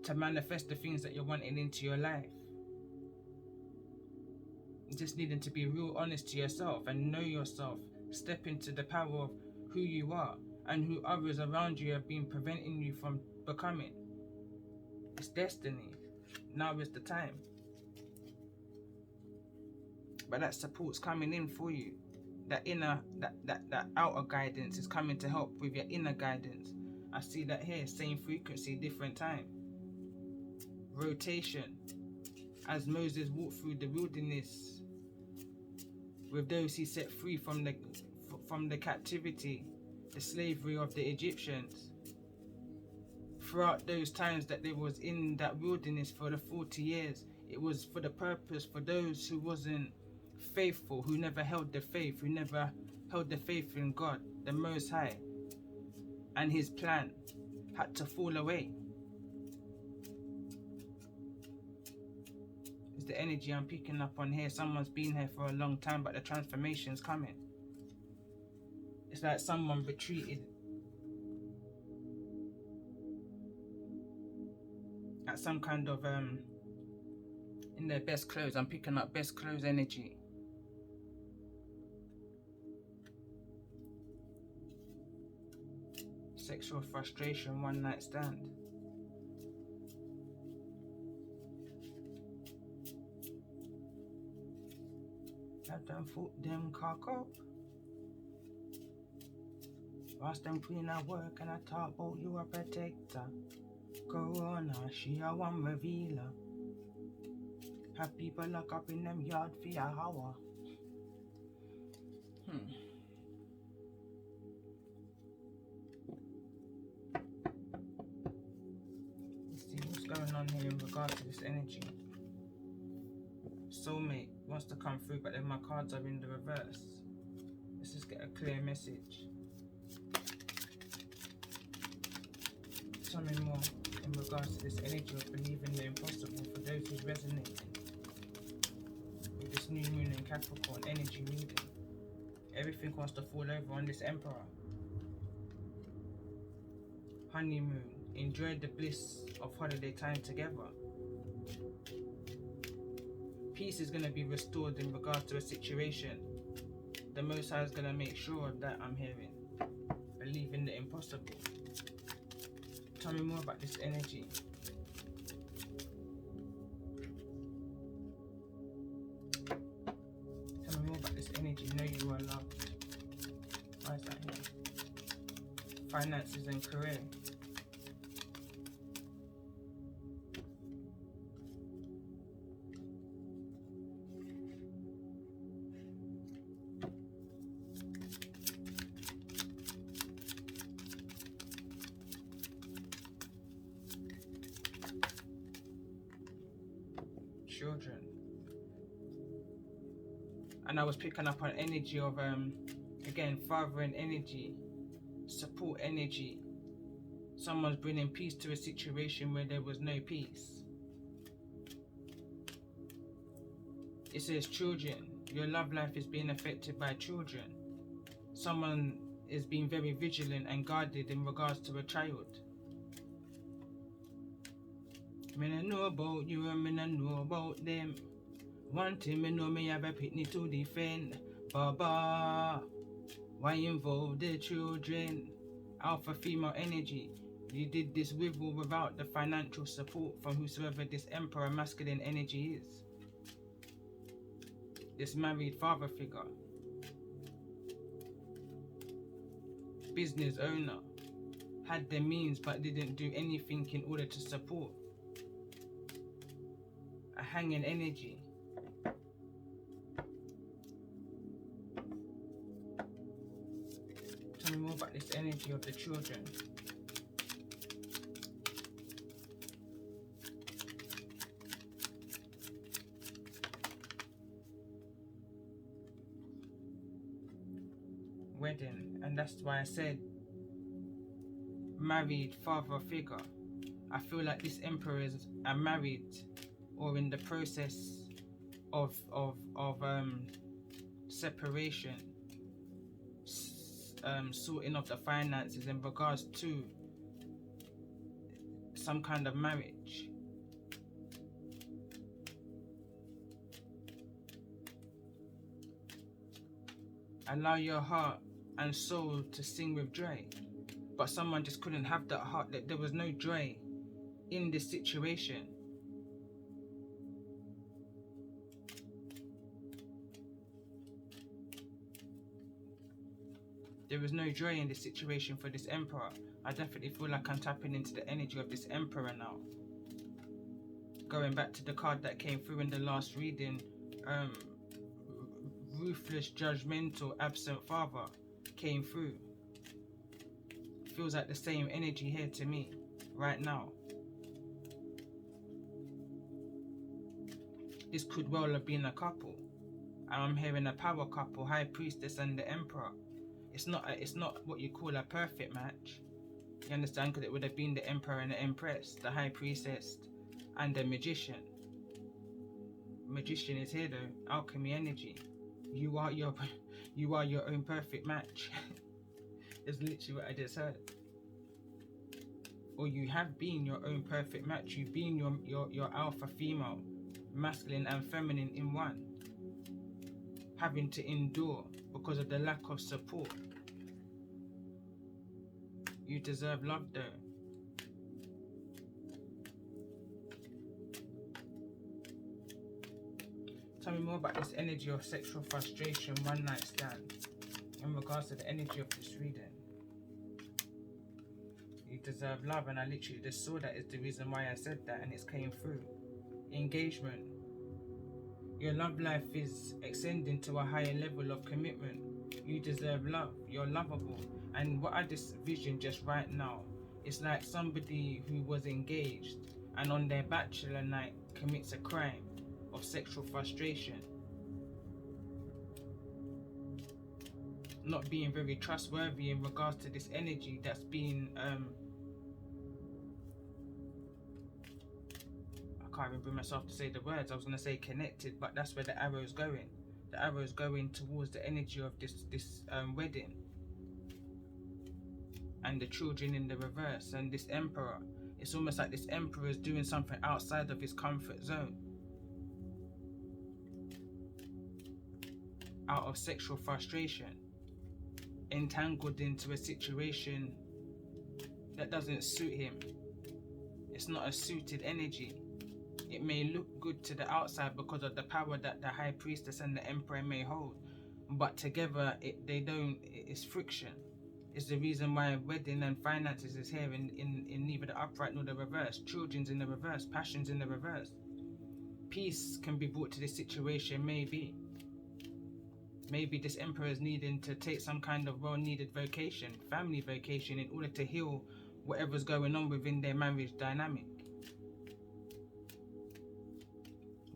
to manifest the things that you're wanting into your life. Just needing to be real honest to yourself and know yourself. Step into the power of who you are and who others around you have been preventing you from becoming. It's destiny. Now is the time. But that support's coming in for you. That inner, that outer guidance is coming to help with your inner guidance. I see that here, same frequency, different time. Rotation. As Moses walked through the wilderness with those he set free from the captivity, the slavery of the Egyptians. Throughout those times that they was in that wilderness for the 40 years, it was for the purpose for those who wasn't faithful, who never held the faith, who never held the faith in God, the Most High, and his plan had to fall away. It's the energy I'm picking up on here. Someone's been here for a long time, but the transformation's coming. It's like someone retreated at some kind of in their best clothes. I'm picking up best clothes energy. Sexual frustration, one night stand. Have them foot them cock up. Whilst them queen at work and I talk about you a protector. Corona, she a one revealer. Have people lock up in them yard for a hour. Let's see what's going on here in regard to this energy. Soulmate wants to come through, but then my cards are in the reverse. Let's just get a clear message. Tell me more in regards to this energy of believing the impossible for those who's resonating with this new moon in Capricorn energy reading. Everything wants to fall over on this emperor. Honeymoon. Enjoy the bliss of holiday time together. Peace is going to be restored in regards to a situation. The Most High is going to make sure of that, I'm hearing. Believe in the impossible. Tell me more about this energy. Tell me more about this energy. Know you are loved. finances and career. Children. And I was picking up on energy of again, fathering energy, support energy. Someone's bringing peace to a situation where there was no peace. It says children. Your love life is being affected by children. Someone is being very vigilant and guarded in regards to a child. Me I know about you and me I know about them. One thing me know, me have a picnic to defend. Baba, why involve the children? Alpha female energy. You did this with or without the financial support from whosoever this emperor masculine energy is. This married father figure. Business owner. Had the means but didn't do anything in order to support. A hanging energy. Tell me more about this energy of the children. Wedding, and that's why I said married father figure. I feel like this emperor is married or in the process of separation, sorting of the finances in regards to some kind of marriage. Allow your heart and soul to sing with joy, but someone just couldn't have that heart. That there was no joy in this situation. There was no joy in this situation for this emperor. I definitely feel like I'm tapping into the energy of this emperor now. Going back to the card that came through in the last reading, ruthless, judgmental, absent father came through. Feels like the same energy here to me right now. This could well have been a couple. And I'm hearing a power couple, high priestess and the emperor. It's not what you call a perfect match. You understand? Because it would have been the emperor and the empress, the high priestess and the magician. Magician is here though, alchemy energy. You are your own perfect match. It's literally what I just heard. Or you have been your own perfect match. You've been your alpha female, masculine and feminine in one. Having to endure because of the lack of support. You deserve love though. Tell me more about this energy of sexual frustration, one night stand, in regards to the energy of this reading. You deserve love, and I literally just saw that is the reason why I said that, and it's came through. Engagement. Your love life is extending to a higher level of commitment. You deserve love. You're lovable. And what I just vision just right now, it's like somebody who was engaged and on their bachelor night commits a crime of sexual frustration. Not being very trustworthy in regards to this energy that's being I can't even bring myself to say the words. I was going to say connected, but that's where the arrow is going. The arrow is going towards the energy of this wedding. And the children in the reverse. And this emperor. It's almost like this emperor is doing something outside of his comfort zone. Out of sexual frustration. Entangled into a situation that doesn't suit him. It's not a suited energy. It may look good to the outside because of the power that the high priestess and the emperor may hold, but together it's friction. It's the reason why wedding and finances is here in neither the upright nor the reverse. Children's in the reverse. Passions in the reverse. Peace can be brought to this situation, maybe. Maybe this emperor is needing to take some kind of well-needed vacation, family vacation, in order to heal whatever's going on within their marriage dynamic.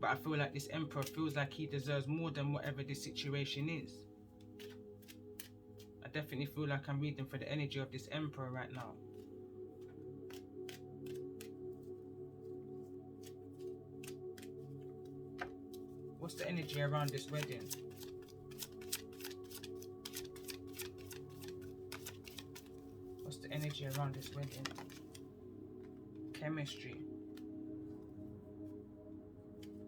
But I feel like this emperor feels like he deserves more than whatever this situation is. I definitely feel like I'm reading for the energy of this emperor right now. What's the energy around this wedding? What's the energy around this wedding? Chemistry.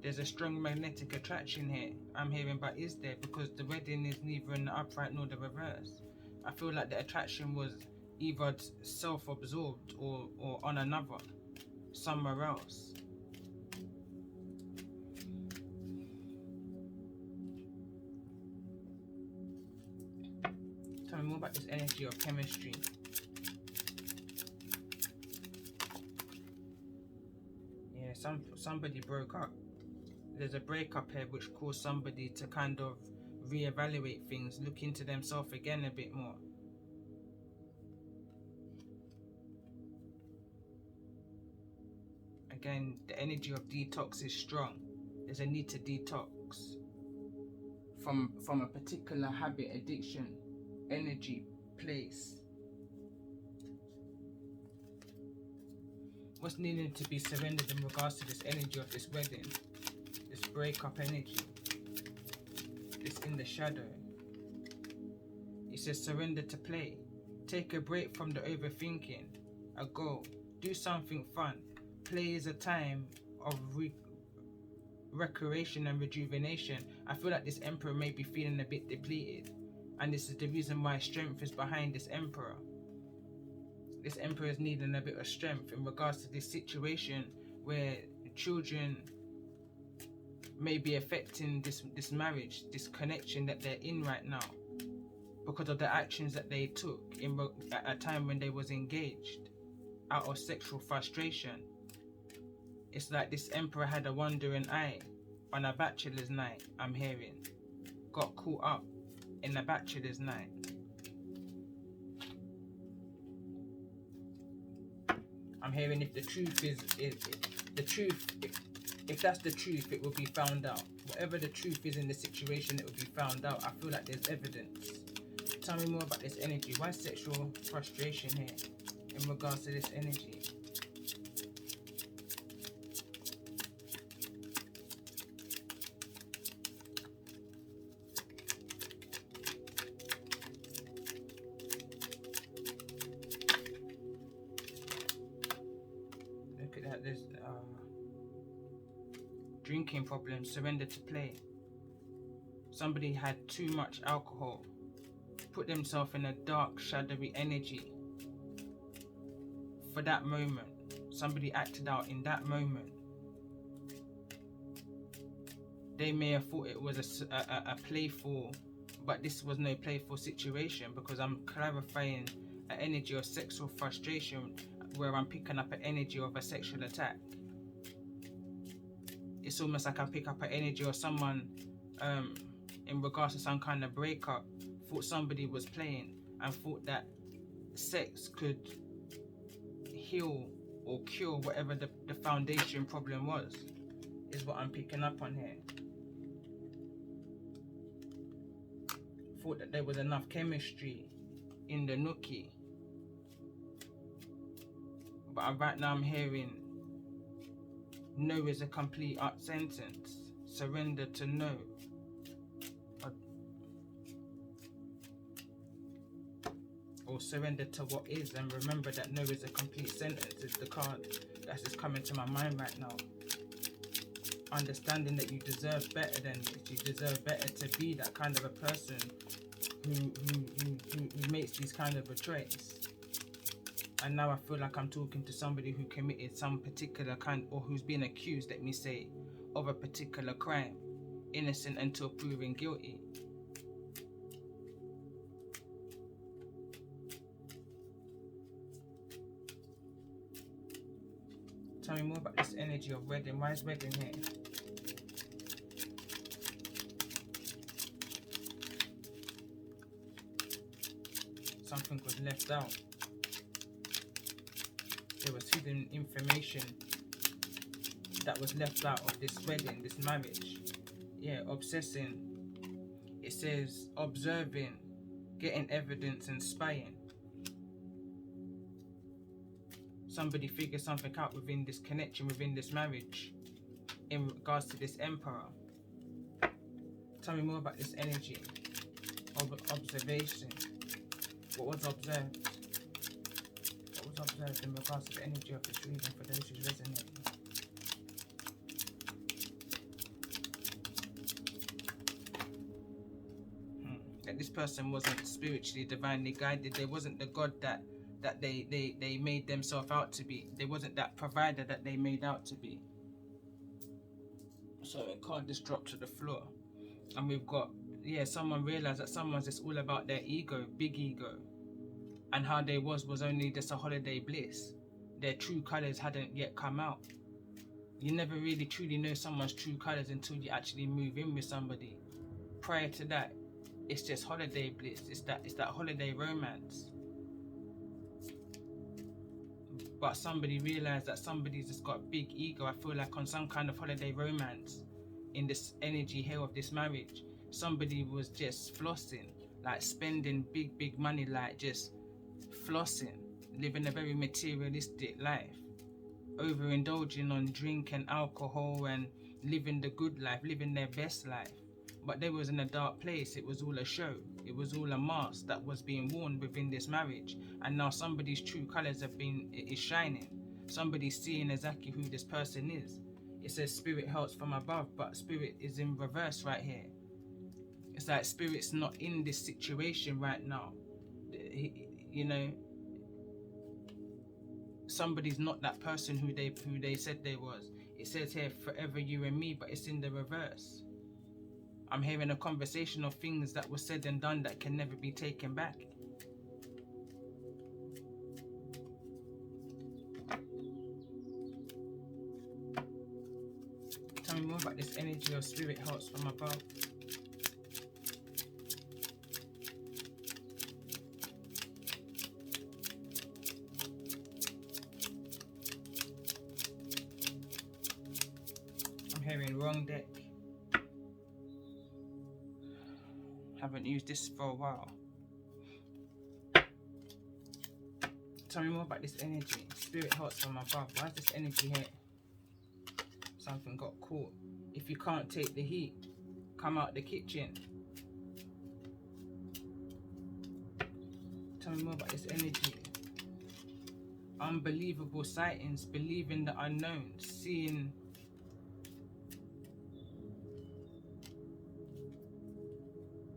There's a strong magnetic attraction here, I'm hearing, but is there? Because the wedding is neither in the upright nor the reverse. I feel like the attraction was either self-absorbed or on another, somewhere else. Tell me more about this energy of chemistry. Yeah, somebody broke up. There's a breakup here which caused somebody to kind of reevaluate things, look into themselves again a bit more. Again, the energy of detox is strong. There's a need to detox from a particular habit, addiction, energy, place. What's needing to be surrendered in regards to this energy of this wedding? This breakup energy, this in the shadow. It says surrender to play. Take a break from the overthinking. A goal. Do something fun. Play is a time of recreation and rejuvenation. I feel like this emperor may be feeling a bit depleted, and this is the reason why strength is behind this emperor. This emperor is needing a bit of strength in regards to this situation where children may be affecting this marriage, this connection that they're in right now, because of the actions that they took at a time when they was engaged out of sexual frustration. It's like this emperor had a wandering eye on a bachelor's night, I'm hearing. Got caught up in a bachelor's night. I'm hearing if the truth is the truth, if that's the truth, it will be found out. Whatever the truth is in the situation, it will be found out. I feel like there's evidence. Tell me more about this energy. Why sexual frustration here in regards to this energy? Look at that. There's drinking problems, surrender to play. Somebody had too much alcohol, put themselves in a dark, shadowy energy. For that moment, somebody acted out in that moment. They may have thought it was a playful, but this was no playful situation, because I'm clarifying an energy of sexual frustration where I'm picking up an energy of a sexual attack. It's almost like I pick up an energy of someone in regards to some kind of breakup, thought somebody was playing and thought that sex could heal or cure whatever the foundation problem was, is what I'm picking up on here. Thought that there was enough chemistry in the nookie. But right now I'm hearing no is a complete sentence. Surrender to no. Or surrender to what is, and remember that no is a complete sentence is the card that's just coming to my mind right now. Understanding that you deserve better than this. You deserve better to be that kind of a person who makes these kind of betrays. And now I feel like I'm talking to somebody who committed some particular kind, or who's been accused, let me say, of a particular crime, innocent until proven guilty. Tell me more about this energy of wedding. Why is wedding here? Something was left out. There was hidden information that was left out of this wedding, this marriage. Yeah, obsessing. It says observing, getting evidence and spying. Somebody figured something out within this connection, within this marriage, in regards to this emperor. Tell me more about this energy of observation. What was observed? What was observed in regards to the energy of this reading for those who's resonating? That this person wasn't spiritually, divinely guided. They wasn't the God that they made themselves out to be. They wasn't that provider that they made out to be. So it can't just drop to the floor. And we've got, yeah, someone realized that someone's just all about their ego, big ego. And how they was only just a holiday bliss. Their true colors hadn't yet come out. You never really truly know someone's true colors until you actually move in with somebody. Prior to that, it's just holiday bliss. It's that holiday romance. But somebody realized that somebody's just got big ego. I feel like on some kind of holiday romance, in this energy here of this marriage, somebody was just flossing, like spending big money, like just flossing, living a very materialistic life, overindulging on drink and alcohol and living the good life, living their best life. But they was in a dark place. It was all a show. It was all a mask that was being worn within this marriage. And now somebody's true colors is shining. Somebody's seeing exactly who this person is. It says spirit helps from above, but spirit is in reverse right here. It's like spirit's not in this situation right now. You know, somebody's not that person who they said they was. It says here forever you and me, but it's in the reverse. I'm hearing a conversation of things that were said and done that can never be taken back. Tell me more about this energy of spirit helps from above. I'm hearing wrong deck. Haven't used this for a while. Tell me more about this energy. Spirit helps from above. Why is this energy here? Something got caught. If you can't take the heat, come out the kitchen. Tell me more about this energy. Unbelievable sightings, believing the unknown, seeing.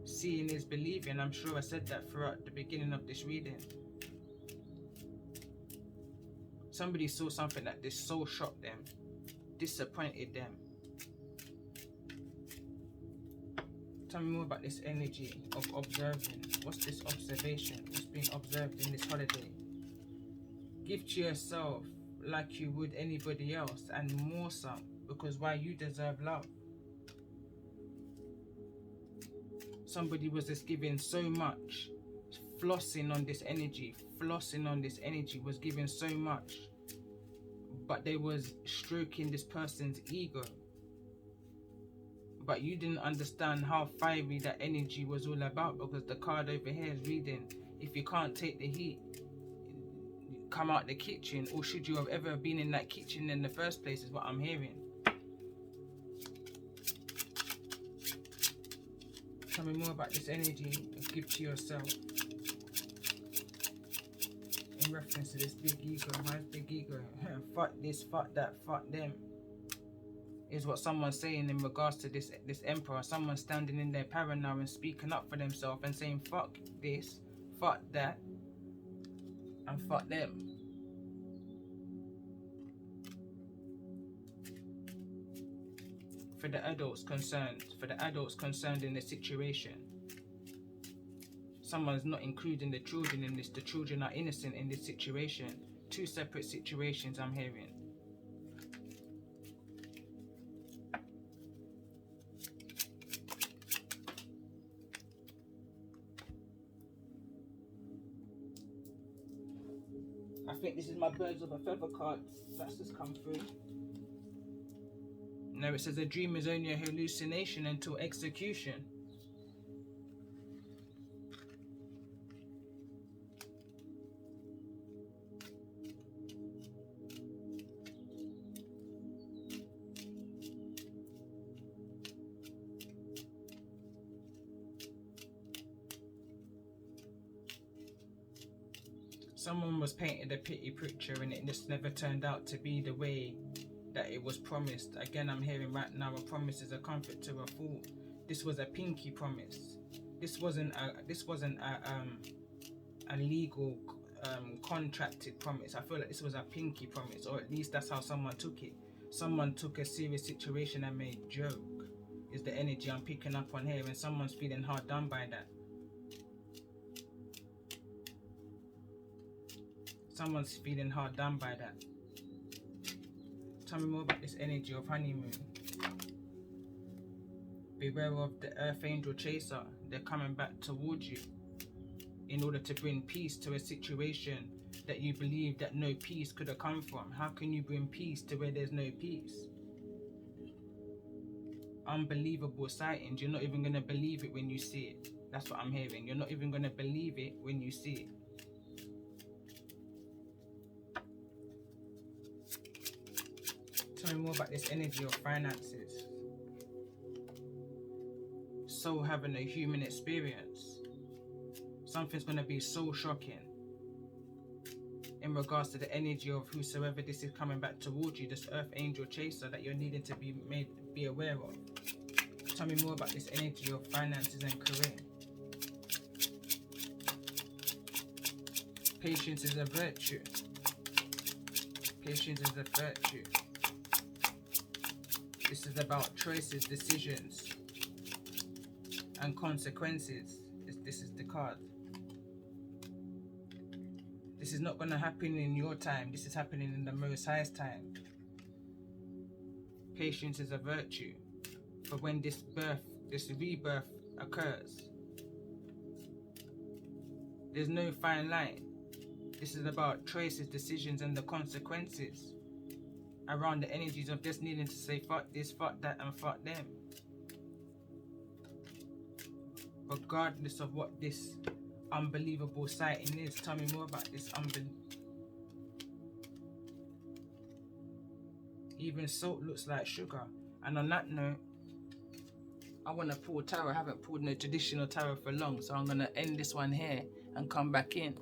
Seeing is believing. I'm sure I said that throughout the beginning of this reading. Somebody saw something that this soul shocked them, disappointed them. Tell me more about this energy of observing. What's this observation? What's being observed in this holiday? Give to yourself like you would anybody else, and more some, because why, you deserve love. Somebody was just giving so much, flossing on this energy, was giving so much, but they was stroking this person's ego. But you didn't understand how fiery that energy was all about, because the card over here is reading, if you can't take the heat, come out the kitchen. Or should you have ever been in that kitchen in the first place, is what I'm hearing. Tell me more about this energy of give to yourself. In reference to this big ego. Why is big ego? Fuck this, fuck that, fuck them. Is what someone's saying in regards to this emperor. Someone standing in their power now and speaking up for themselves and saying fuck this, fuck that, and fuck them. For the adults concerned in the situation. Someone's not including the children in this. The children are innocent in this situation. Two separate situations I'm hearing. think this is my birds of a feather card that's just come through. Now it says a dream is only a hallucination until execution. Someone was painted a pity picture and it just never turned out to be the way that it was promised. Again, I'm hearing right now, a promise is a comfort to a fool. This was a pinky promise. This wasn't a legal contracted promise. I feel like this was a pinky promise, or at least that's how someone took it. Someone took a serious situation and made joke, is the energy I'm picking up on here, and someone's feeling hard done by that. Someone's feeling hard done by that. Tell me more about this energy of honeymoon. Beware of the earth angel chaser. They're coming back towards you in order to bring peace to a situation that you believe that no peace could have come from. How can you bring peace to where there's no peace? Unbelievable sightings. You're not even going to believe it when you see it. That's what I'm hearing. You're not even going to believe it when you see it. Tell me more about this energy of finances. Soul having a human experience. Something's going to be so shocking in regards to the energy of whosoever this is coming back towards you, this earth angel chaser that you're needing to be aware of. Tell me more about this energy of finances and career. Patience is a virtue. Patience is a virtue. This is about choices, decisions, and consequences. This is the card. This is not going to happen in your time. This is happening in the Most High's time. Patience is a virtue. But when this rebirth occurs, there's no fine line. This is about choices, decisions, and the consequences around the energies of just needing to say fuck this, fuck that, and fuck them. Regardless of what this unbelievable sighting is, tell me more about this Even salt looks like sugar. And on that note, I want to pull tarot. I haven't pulled no traditional tarot for long, so I'm going to end this one here and come back in.